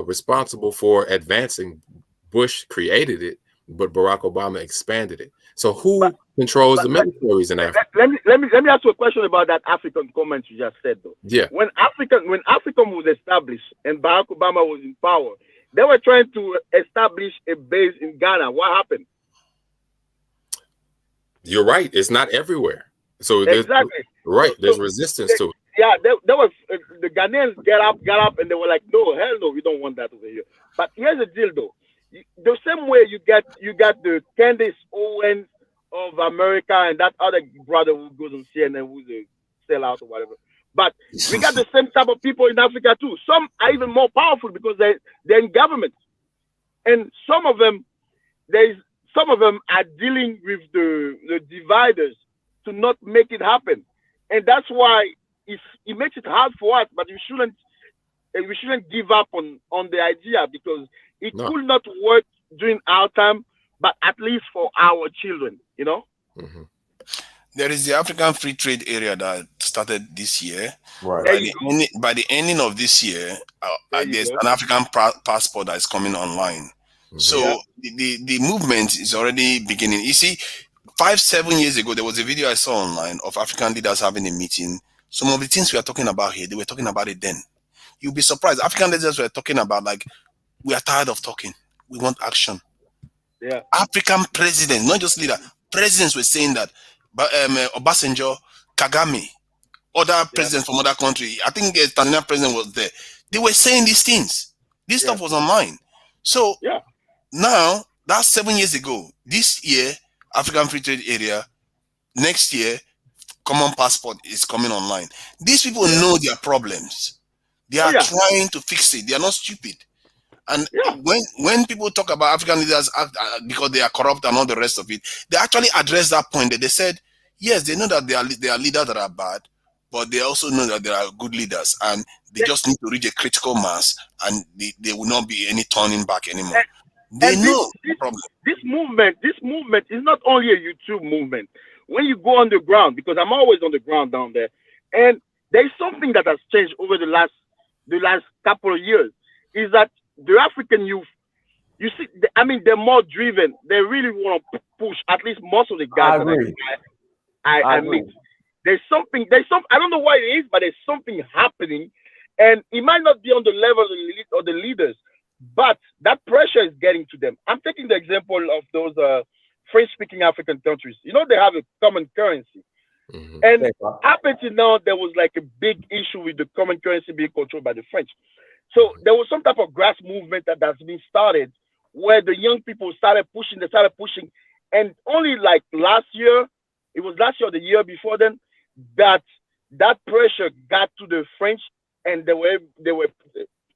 responsible for advancing. Bush created it, but Barack Obama expanded it. So who controls the militaries in Africa? Let me ask you a question about that African comment you just said, though. Yeah. When AFRICOM was established and Barack Obama was in power, they were trying to establish a base in Ghana. What happened? You're right. It's not everywhere. So exactly. Right. There's resistance to it. Yeah, there was the Ghanaians got up and they were like, no, hell no, we don't want that over here. But here's the deal, though. The same way you got the Candace Owens of America and that other brother who goes on CNN who's a sellout or whatever. But we got the same type of people in Africa too. Some are even more powerful because they're in government, and some of them are dealing with the dividers to not make it happen, and that's why it makes it hard for us. But we shouldn't give up on the idea, because it could not work during our time, but at least for our children, you know. Mm-hmm. There is the African Free Trade Area that started this year. Right. By the ending of this year, there's an African passport that is coming online. Mm-hmm. So the movement is already beginning. You see, 5-7 years ago, there was a video I saw online of African leaders having a meeting. Some of the things we are talking about here, they were talking about it then. You'll be surprised. African leaders were talking about, like, we are tired of talking. We want action. Yeah. African presidents, not just leaders, presidents were saying that. But Obasanjo, Kagame, other presidents from other countries. I think the Tanzania president was there. They were saying these things. This stuff was online. So now that's 7 years ago. This year, African Free Trade Area. Next year, common passport is coming online. These people know their problems. They are trying to fix it. They are not stupid. And when people talk about African leaders because they are corrupt and all the rest of it, they actually address that point. That they said, yes, they know that there are leaders that are bad, but they also know that there are good leaders, and they just need to reach a critical mass, and there will not be any turning back anymore. They know the problem. This movement is not only a YouTube movement. When you go on the ground, because I'm always on the ground down there, and there's something that has changed over the last couple of years, is that the African youth, you see, I mean, they're more driven. They really want to push. At least most of the guys I meet. There's something. I don't know what it is, but there's something happening, and it might not be on the level of the leaders, but that pressure is getting to them. I'm taking the example of those French-speaking African countries. You know, they have a common currency. Mm-hmm. And up until now, there was like a big issue with the common currency being controlled by the French. So there was some type of grass movement that's been started where the young people started pushing, and only like last year, it was last year or the year before then, that pressure got to the French, and they let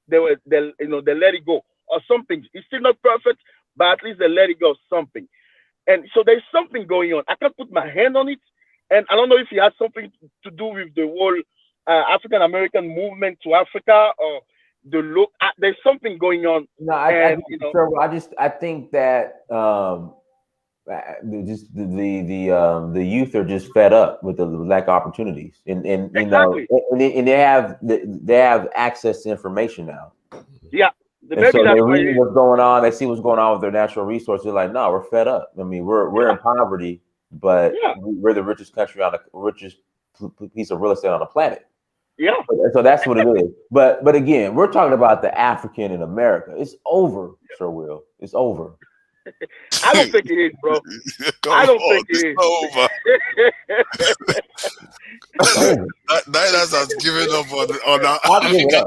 it go or something. It's still not perfect, but at least they let it go something. And so there's something going on. I can't put my hand on it, and I don't know if it has something to do with the whole African American movement to Africa or the look. There's something going on. No, I think that just the youth are just fed up with the lack of opportunities, and exactly. and they have access to information now. Yeah. So they read what's going on. They see what's going on with their natural resources. They're like, no, we're fed up. I mean, we're in poverty, but we're the richest country richest piece of real estate on the planet. Yeah. So that's what it is. But again, we're talking about the African in America. It's over, Sir Will. It's over. I don't think it is, bro. I don't think it is. Over. Diners has given up on African.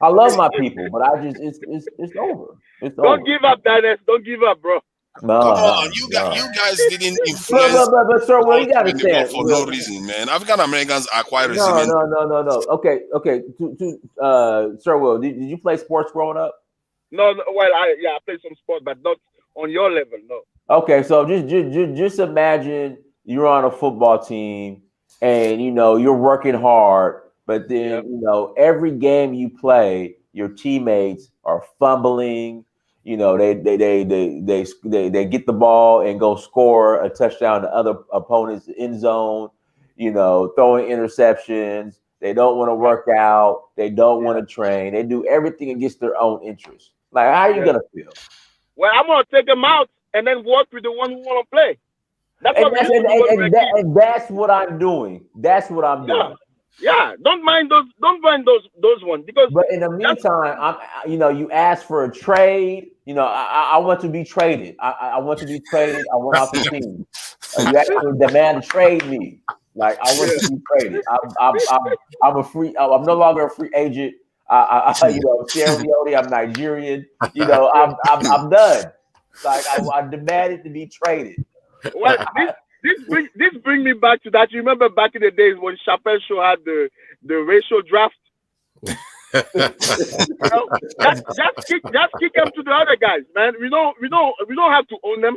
I love my people, but it's over. Don't give up, Diners. Don't give up, bro. No, come on, you guys didn't influence. But Sir Will, you gotta understand for no reason, man. African Americans are quite resilient. No. Okay. Sir Will, did you play sports growing up? No. Well, I played some sports, but not on your level, no. Okay, so just imagine you're on a football team, and you're working hard, but then every game you play, your teammates are fumbling. They get the ball and go score a touchdown to other opponents' end zone. Throwing interceptions. They don't want to work out. They don't want to train. They do everything against their own interests. Like, how are you gonna feel? Well, I'm gonna take them out and then work with the one who want to play. That's what I'm doing. That's what I'm doing. Yeah, don't mind those ones, because. But in the meantime, you ask for a trade. I want to be traded. I want to be traded. I want off the team. You actually demand to trade me. Like, I want to be traded. I'm a free. I'm no longer a free agent. I'm Sierra Leone. I'm Nigerian. I'm done. Like, I demanded to be traded. Well, this brings me back to that. You remember back in the days when Chappelle Show had the racial draft? Just kick them to the other guys, man. We don't have to own them.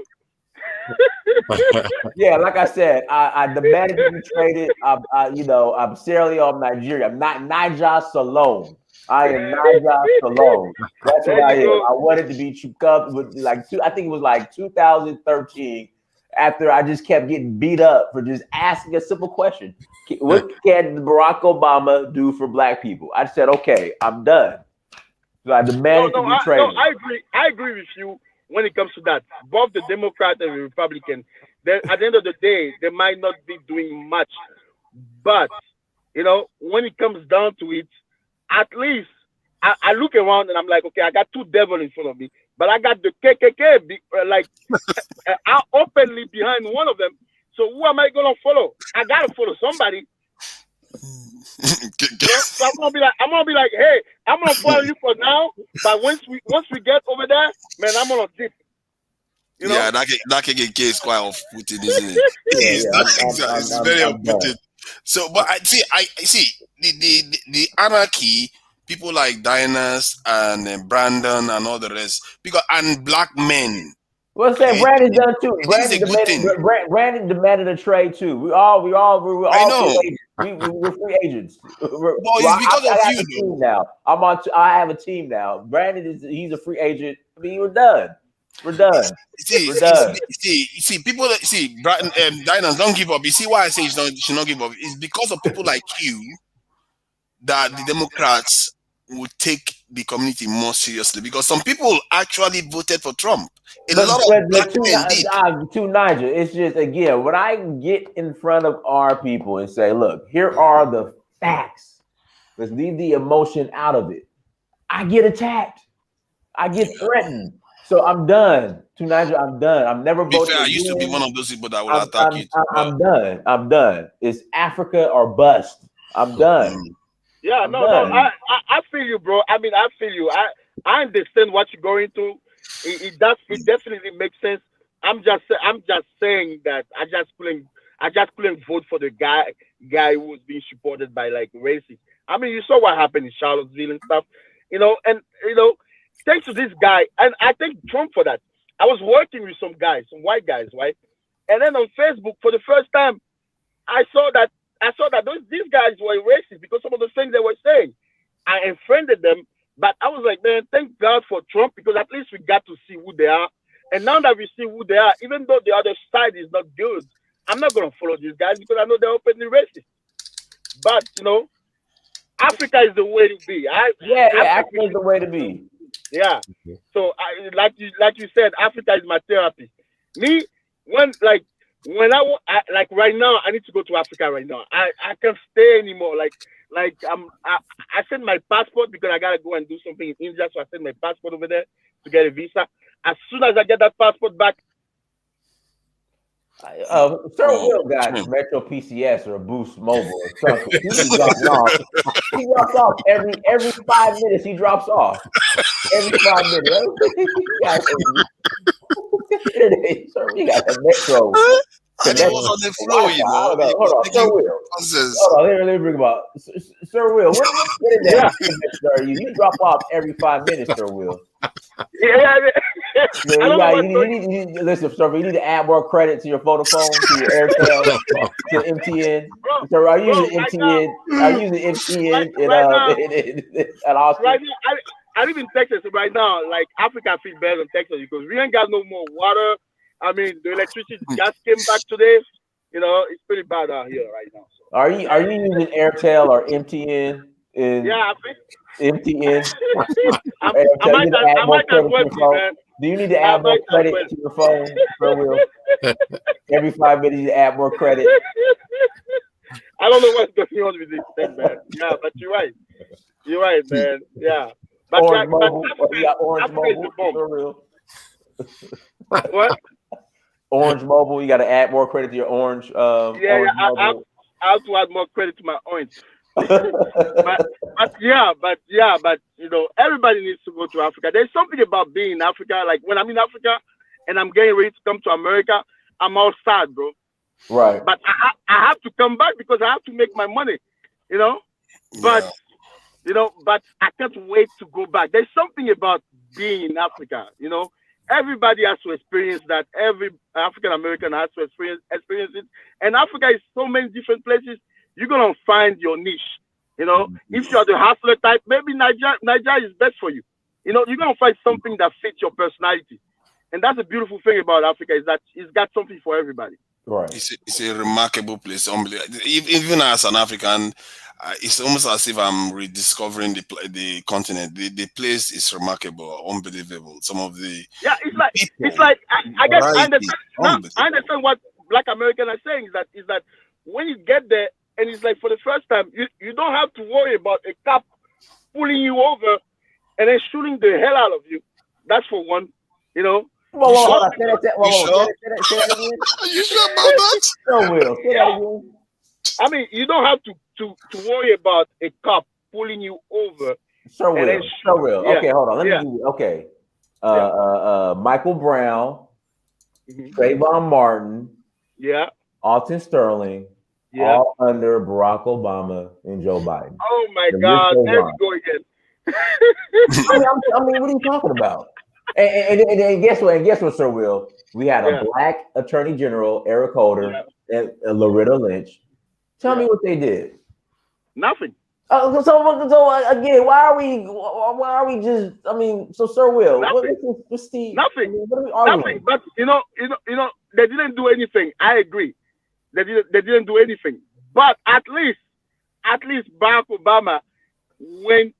Yeah, like I said, I demanded to be traded. I'm Sierra Leone, Nigeria. I'm not Niger Salone. I am Niger Salone. That's what I am. I wanted to be Chuka with I think it was like 2013. After I just kept getting beat up for just asking a simple question. What can Barack Obama do for black people? I said, okay, I'm done. So I demanded to be traded. I agree with you when it comes to that. Both the Democrat and the Republican, at the end of the day, they might not be doing much. But, when it comes down to it, at least I look around and I'm like, okay, I got two devils in front of me, but I got the KKK openly behind one of them. So who am I gonna follow? I gotta follow somebody. So I'm gonna be like, hey, I'm gonna follow you for now, but once we get over there, man, I'm gonna dip. Yeah, that KKK is quite off-putting, isn't it? It's very off-putting. So, but I see the anarchy. People like Dinas and Brandon and all the rest, and black men. Well, say Brandon done too. Brandon demanded a trade too. We're all free agents. We're free agents. It's because I of have you, a team now. I have a team now. Brandon he's a free agent. I mean, we're done. We're done. See, people. Dinas don't give up. You see why I say she should not give up? It's because of people like you that the Democrats would take the community more seriously, because some people actually voted for Trump. A lot of black men did. To Nigel, it's just, again, when I get in front of our people and say, look, here are the facts, let's leave the emotion out of it, I get attacked. I get threatened. So I'm done. To Nigel, I'm done. I'm never voting. I used to be one of those people that will attack you. I'm done. I'm done. It's Africa or bust. I'm done. Yeah, no, I feel you, bro. I mean, I feel you. I understand what you're going through. It definitely makes sense. I'm just saying that I just couldn't vote for the guy who was being supported by like racists. I mean, you saw what happened in Charlottesville and stuff, and thanks to this guy, and I thank Trump for that. I was working with some white guys, right? And then on Facebook, for the first time, I saw that these guys were racist because some of the things they were saying. I unfriended them, but I was like, man, thank God for Trump, because at least we got to see who they are. And now that we see who they are, even though the other side is not good, I'm not going to follow these guys because I know they're openly racist. But, Africa is the way to be. Africa is the way to be. Yeah. So, like you said, Africa is my therapy. Me, when I right now, I need to go to Africa right now. I can't stay anymore. I sent my passport because I gotta go and do something in India. So I sent my passport over there to get a visa. As soon as I get that passport back, Sir Will got Metro PCS or a Boost Mobile or something. He drops off every 5 minutes. He drops off every 5 minutes. Sir, we got the Metro. And it was on the floor, Hold on, Sir Will. Hold on, let me bring him up. Sir Will, what is that? Sir, you drop off every 5 minutes, Sir Will. Listen, sir, you need to add more credit to your Vodafone, to your Airtel, to MTN. So are you using MTN? Are you using MTN at Austin? Right now, I live in Texas right now. Like, Africa feels better than Texas because we ain't got no more water. I mean, the electricity just came back today. It's pretty bad out here right now. So. Are you using Airtel or MTN? Yeah, I think MTN. I might as well be, man. Do you need to add more credit to your phone, Sir Will? Every 5 minutes, you add more credit. I don't know what's going on with this thing, man. Yeah, but you're right. You're right, man. Yeah. But Orange Mobile. You got Orange Mobile, Sir Will. What? Orange Mobile. You got to add more credit to your Orange. I have to add more credit to my Orange. but everybody needs to go to Africa. There's something about being in Africa. Like, when I'm in Africa and I'm getting ready to come to America, I'm all sad, bro. Right. But I have to come back because I have to make my money. But but I can't wait to go back. There's something about being in Africa. Everybody has to experience that. Every African American has to experience it. And Africa is so many different places. You're gonna find your niche. If you're the hustler type, maybe Nigeria is best for you. You're gonna find something that fits your personality. And that's the beautiful thing about Africa, is that it's got something for everybody. Right. It's a remarkable place. Even as an African, it's almost as if I'm rediscovering the continent. The place is remarkable, unbelievable. Some of the it's like I guess I understand what Black Americans are saying, is that when you get there and it's like for the first time, you don't have to worry about a cop pulling you over and then shooting the hell out of you. That's for one. Whoa, You whoa, hold sure? on. Say that, You sure? say that again. Are you sure about that? Sure will. Say that again. I mean, you don't have to worry about a cop pulling you over Sure and then will. Sure will. yeah, Okay, hold on. Let me yeah, give you. Okay. yeah, Michael Brown, mhm, Trayvon Martin, yeah, Alton Sterling, yeah. all under Barack Obama and Joe Biden. Oh my The list God, goes there we on. go again. I mean, what are you talking about? And guess what? And guess what, Sir Will? We had a Yeah, black attorney general, Eric Holder, yeah, and Loretta Lynch. Tell me yeah. what they did. Nothing. Again, why are we just? I mean, so Sir Will, Nothing. what's the? I Nothing. mean, what are we Nothing. arguing? But they didn't do anything. I agree. They didn't do anything. But at least Barack Obama went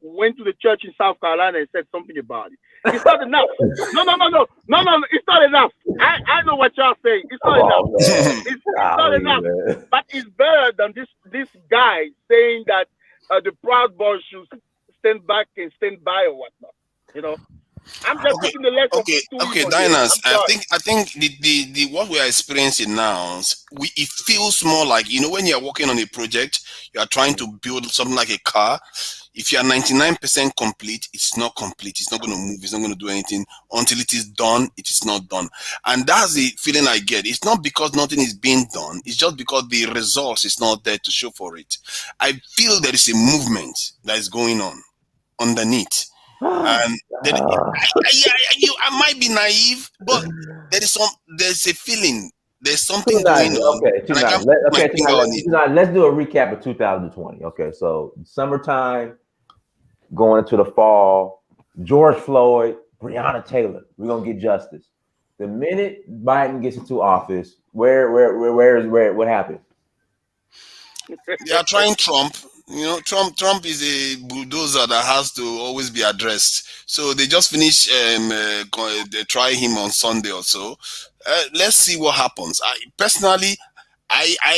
went to the church in South Carolina and said something about it. It's not enough. No. It's not enough. I know what y'all saying. It's not enough. Oh man, It's not enough. man. But it's better than this guy saying that the Proud Boys should stand back and stand by or whatnot. You know, I'm just Okay, taking the less of okay, two okay, evil here. Dinas. I'm sorry. I think the what we are experiencing now, it feels more like, when you are working on a project, you are trying to build something like a car. If you are 99% complete, it's not complete. It's not going to move. It's not going to do anything until it is done. It is not done, and that's the feeling I get. It's not because nothing is being done. It's just because the resource is not there to show for it. I feel there is a movement that is going on underneath. And then I might be naive, but there's a feeling, there's something going Tonight, on, okay, and I tonight. can't put my finger on it. Let's do a recap of 2020. Okay, so summertime, going into the fall, George Floyd, Breonna Taylor. We're gonna get justice. The minute Biden gets into office, what happened? They are trying Trump. Trump is a bulldozer that has to always be addressed. So they just finished they try him on Sunday or so. Let's see what happens. I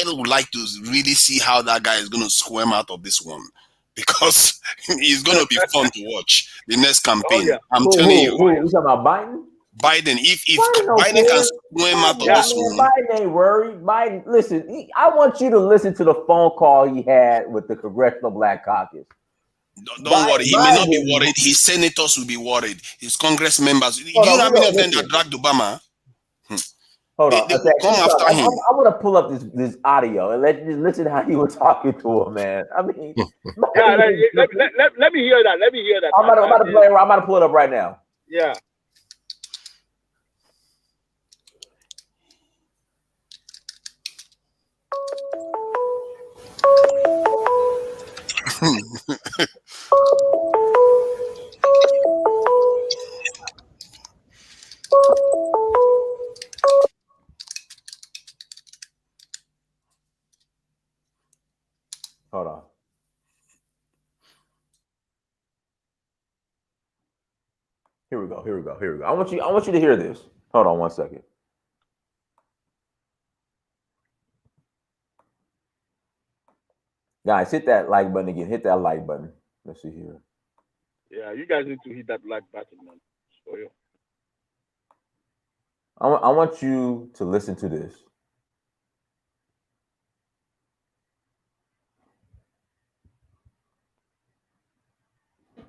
would like to really see how that guy is going to squirm out of this one, because it's going to be fun to watch the next Oh campaign. yeah. I'm Who? telling you, We talking about Biden? Biden. If Biden don't Biden can care. swim out of Yeah. this one, Biden ain't worried. Biden, listen. I want you to listen to the phone call he had with the Congressional Black Caucus. don't worry. He may not be Biden. worried. His senators will be worried. His Congress members. Do Hold you know how on, many of them that listen. dragged Obama? Hold They on. will come after him. I want to pull up this audio and listen how he was talking to him, man. I mean, Yeah. Let me hear that. Let me hear that. I'm about to play. I'm about to pull it up right now. Yeah. Hold on. Here we go. I want you to hear this. Hold on one second. Guys, hit that like button again. Hit that like button. Let's see here. Yeah. You guys need to hit that like button, man. For you. I want you to listen to this.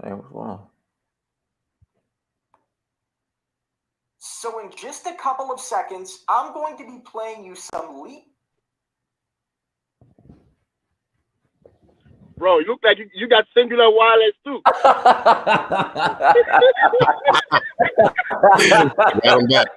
Hey, what's going on? So in just a couple of seconds, I'm going to be playing you some leap. Bro, you look like you got singular wireless too. Right on back.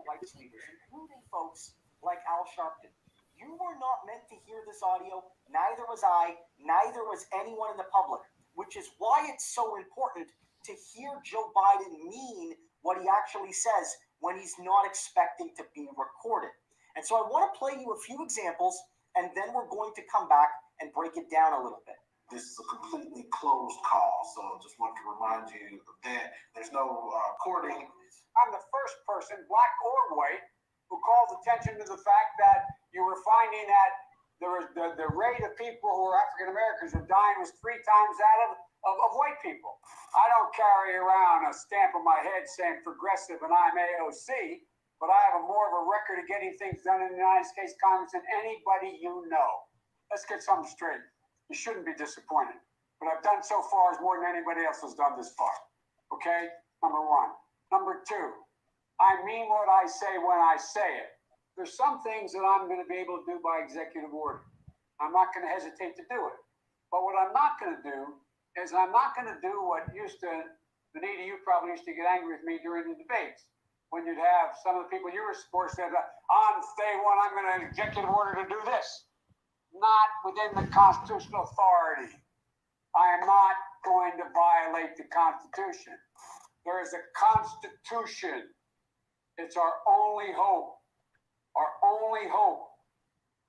Rights leaders, including folks like Al Sharpton. You were not meant to hear this audio. Neither was I. Neither was anyone in the public. Which is why it's so important to hear Joe Biden mean what he actually says when he's not expecting to be recorded. And so I want to play you a few examples, and then we're going to come back and break it down a little bit. This is a completely closed call, so just want to remind you that there's no recording. I'm the first person, black or white, who calls attention to the fact that you were finding that the rate of people who are African Americans who are dying was 3 times that of white people. I don't carry around a stamp on my head saying progressive and I'm AOC, but I have more of a record of getting things done in the United States Congress than anybody you know. Let's get something straight. You shouldn't be disappointed. What I've done so far is more than anybody else has done this far. Okay? Number 1. Number 2, I mean what I say when I say it. There's some things that I'm going to be able to do by executive order. I'm not going to hesitate to do it. But what I'm not going to do is I'm not going to do what Benita, you probably used to get angry with me during the debates. When you'd have some of the people you were supporting say, on day 1, I'm going to executive order to do this. Not within the constitutional authority. I am not going to violate the Constitution. There is a Constitution. It's our only hope. Our only hope.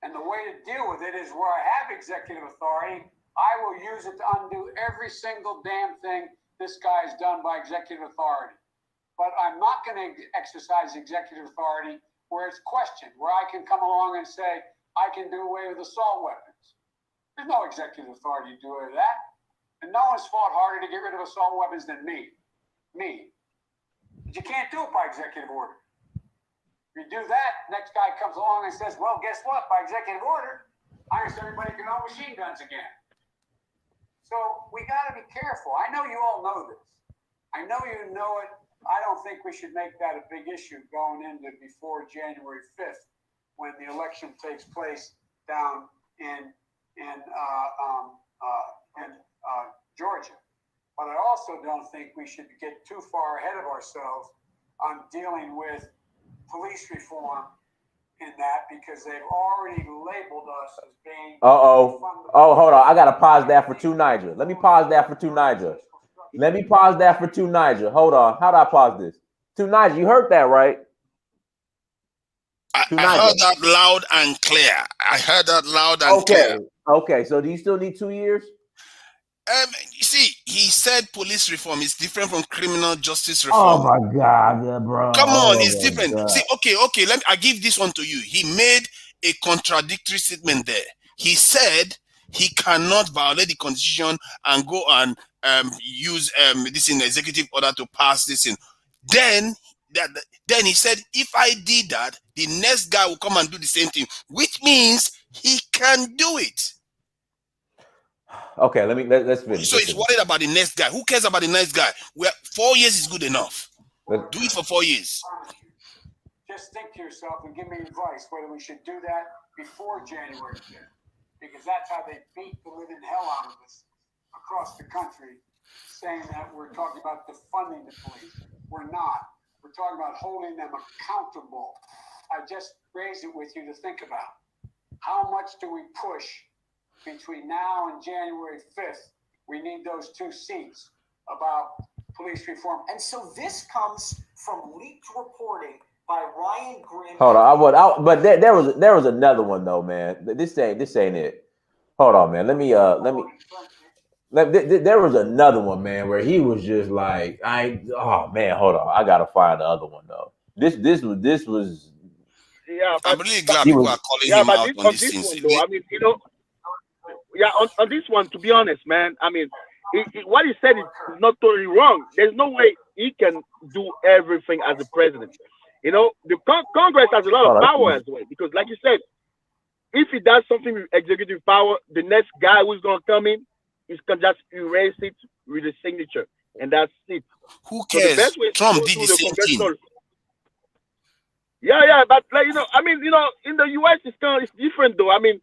And the way to deal with it is where I have executive authority, I will use it to undo every single damn thing this guy has done by executive authority. But I'm not going to exercise executive authority where it's questioned, where I can come along and say, I can do away with assault weapons. There's no executive authority to do away with that. And no one's fought harder to get rid of assault weapons than me. But you can't do it by executive order. If you do that, next guy comes along and says, well, guess what? By executive order, I guess everybody can own machine guns again. So we got to be careful. I know you all know this. I know you know it. I don't think we should make that a big issue going into before January 5th when the election takes place down in Georgia. But I also don't think we should get too far ahead of ourselves on dealing with police reform in that, because they've already labeled us as being. Oh, hold on. I gotta pause that for 2 Niger. Let me pause that for 2 Niger. Hold on. How do I pause this? 2 Niger, you heard that, right? I heard that loud and clear. Okay. So do you still need 2 years? You see, he said police reform is different from criminal justice reform. Oh my God, yeah, bro. Come on, it's different. God. See, okay. I give this one to you. He made a contradictory statement there. He said he cannot violate the constitution and go and use this in executive order to pass this in. Then he said, if I did that, the next guy will come and do the same thing, which means he can do it. Okay, let's finish. So he's worried about the next guy. Who cares about the next guy? 4 years is good enough. Do it for 4 years. Just think to yourself and give me advice whether we should do that before January 5th, because that's how they beat the living hell out of us across the country, saying that we're talking about defunding the police. We're not. We're talking about holding them accountable. I just raised it with you to think about. How much do we push between now and January 5th? We need those 2 seats about police reform. And so this comes from leaked reporting by Ryan Grimm. Hold on, but there was another one though, man. This ain't it. Hold on, man. There was another one, man, where he was just like, hold on, I gotta find the other one though. This was. Yeah, I'm really glad people are calling him out on these things. I mean, on this one, to be honest, man, I mean, what he said is not totally wrong. There's no way he can do everything as a president. The Congress has a lot of power as well, because like you said, if he does something with executive power, the next guy who's going to come in, he can just erase it with a signature, and that's it. Who cares? So Trump did the same thing. Yeah, but in the US it's different though. I mean,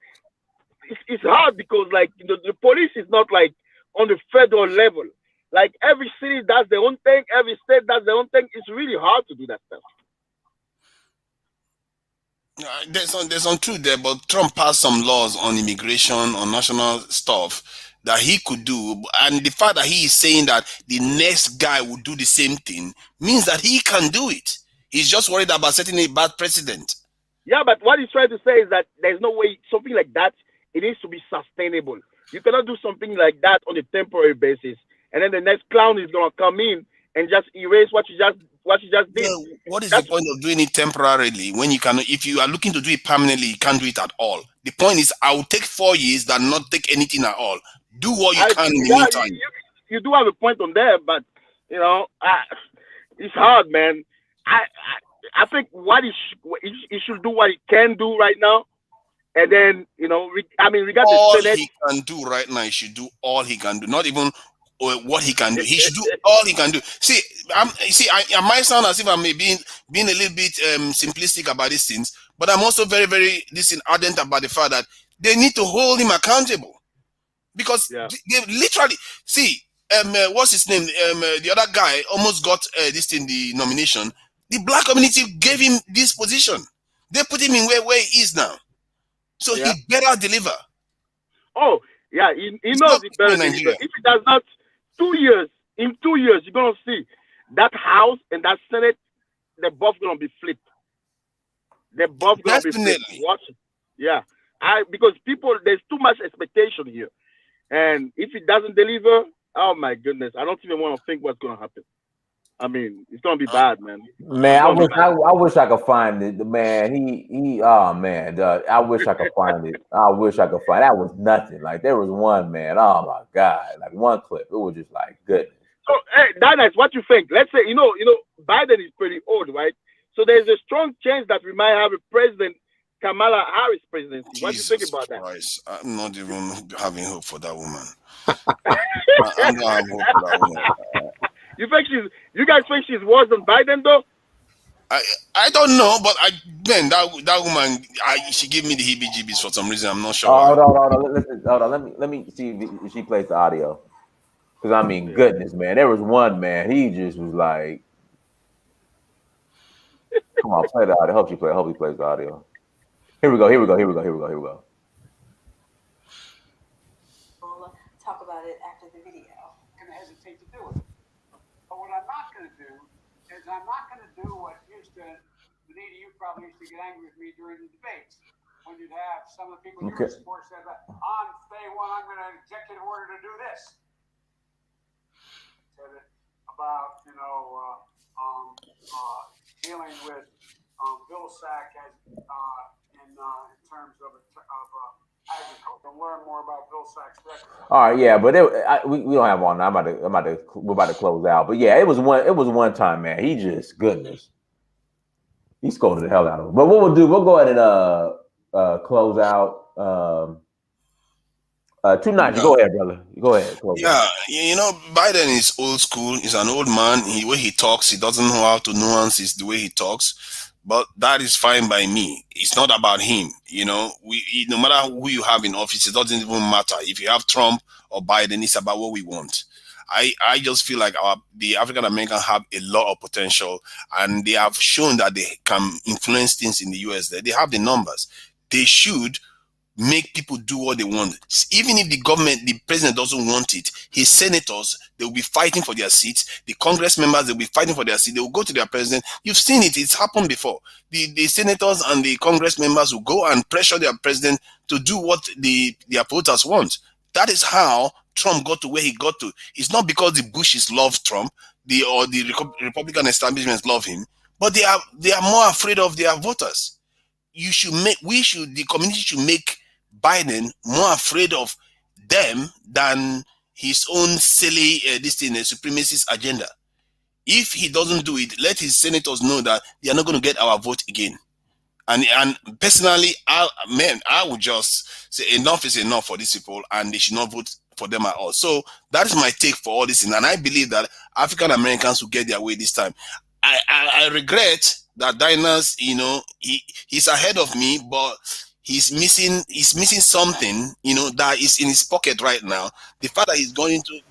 it's hard because the police is not like on the federal level. Like every city does their own thing, every state does their own thing. It's really hard to do that stuff. There's some truth there, but Trump passed some laws on immigration, on national stuff that he could do, and the fact that he is saying that the next guy will do the same thing means that he can do it. He's just worried about setting a bad precedent. Yeah, but what he's trying to say is that there's no way something like that, it needs to be sustainable. You cannot do something like that on a temporary basis, and then the next clown is going to come in and just erase what you just what you just did. Yeah, what is the point of doing it temporarily when you can? If you are looking to do it permanently, you can't do it at all. The point is, I will take 4 years than not take anything at all. Do what you can in the meantime. You do have a point on there, but you know, it's hard, man. I think he should do what he can do right now, and then you know, regardless, all he can do right now, he should do all he can do. Not even what he can do. He should do all he can do. See, I might sound as if I'm being a little bit simplistic about these things, but I'm also very, very ardent about the fact that they need to hold him accountable, because they literally see. What's his name? The other guy almost got the nomination. The black community gave him this position. They put him in where he is now. So he better deliver. Oh, yeah, he knows it better than Nigeria. If he does not, in 2 years, you're going to see that House and that Senate, they're both going to be flipped. They're both going to be flipped. Watch it. Yeah. Because there's too much expectation here. And if it doesn't deliver, oh my goodness, I don't even want to think what's going to happen. I mean, it's gonna be bad, man. Man, I wish I could find it. Man, oh man, I wish I could find it. I wish I could find it. That was nothing. Like there was one, man. Oh my God, like one clip. It was just like goodness. So, hey, Dynas, what you think? Let's say you know, Biden is pretty old, right? So there's a strong chance that we might have a president, Kamala Harris presidency. What do you think about Christ. That? I'm not even having hope for that woman. I'm not having hope for that woman. You guys think she's worse than Biden though? I don't know, but that woman, she gave me the heebie-jeebies for some reason. I'm not sure. Hold on. Let me see if she plays the audio. Because I mean, goodness, man, there was one man. He just was like, "Come on, play the audio." I hope he plays the audio. Here we go. We'll talk about it after the video. I'm going to hesitate to do it. But what I'm not going to do is I'm not going to do what Benita, you probably used to get angry with me during the debates when you'd have some of the people you support say that on day one I'm going to executive order to do this. Said it about dealing with Bill Sack as in terms of agriculture. Learn more about Bill Sack's record. All right, yeah, but we don't have on. We're about to close out. But yeah, it was one time, man. He just goodness. He scolded the hell out of him. But what we'll do, we'll go ahead and close out. 2 nights. Go ahead, brother. Go ahead. Biden is old school. He's an old man. The way he talks, he doesn't know how to nuance the way he talks. But that is fine by me. It's not about him. No matter who you have in office, it doesn't even matter. If you have Trump or Biden, it's about what we want. I just feel like the African Americans have a lot of potential, and they have shown that they can influence things in the US. They have the numbers. They should make people do what they want. Even if the president doesn't want it, his senators, they will be fighting for their seats. The Congress members, they'll be fighting for their seats. They will go to their president. You've seen it. It's happened before. The senators and the Congress members will go and pressure their president to do what their voters want. That is how Trump got to where he got to. It's not because the Bushes love Trump, the Republican establishments love him, but they are more afraid of their voters. The community should make Biden more afraid of them than his own silly supremacist agenda. If he doesn't do it, let his senators know that they are not going to get our vote again. And personally, I would just say enough is enough for these people, and they should not vote for them at all. So that is my take for all this, and I believe that African Americans will get their way this time. I regret that Dynas, he's ahead of me, but he's missing something, that is in his pocket right now. The fact that he's gone to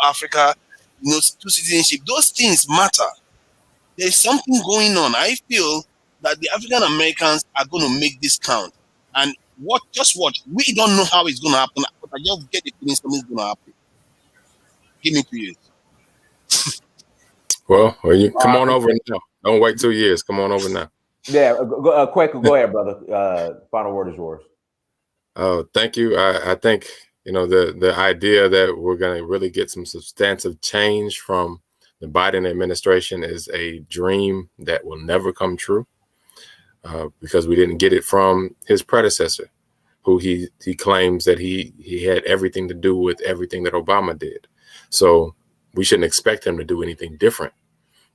Africa, to citizenship, those things matter. There's something going on. I feel that the African Americans are going to make this count. And just watch. We don't know how it's going to happen, but I just get the feeling something's going to happen. Give me 2 years. Well, you come on over now. Don't wait 2 years. Come on over now. Yeah, Kweku, go ahead, brother. Final word is yours. Oh, thank you. I think the idea that we're going to really get some substantive change from The Biden administration is a dream that will never come true because we didn't get it from his predecessor, who he claims that he had everything to do with everything that Obama did. So we shouldn't expect him to do anything different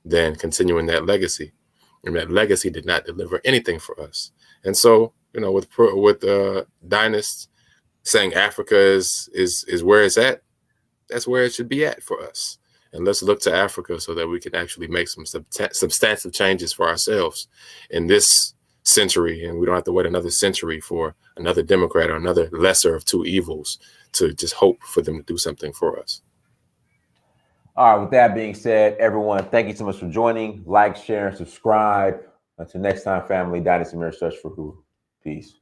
than continuing that legacy. And that legacy did not deliver anything for us. And so, you know, with Dynast saying Africa is where it's at, that's where it should be at for us. And let's look to Africa so that we can actually make some substantive changes for ourselves in this century. And we don't have to wait another century for another Democrat or another lesser of two evils to just hope for them to do something for us. All right, with that being said, everyone, thank you so much for joining. Like, share, and subscribe. Until next time, family, Dynasty Mirror Search for Who. Peace.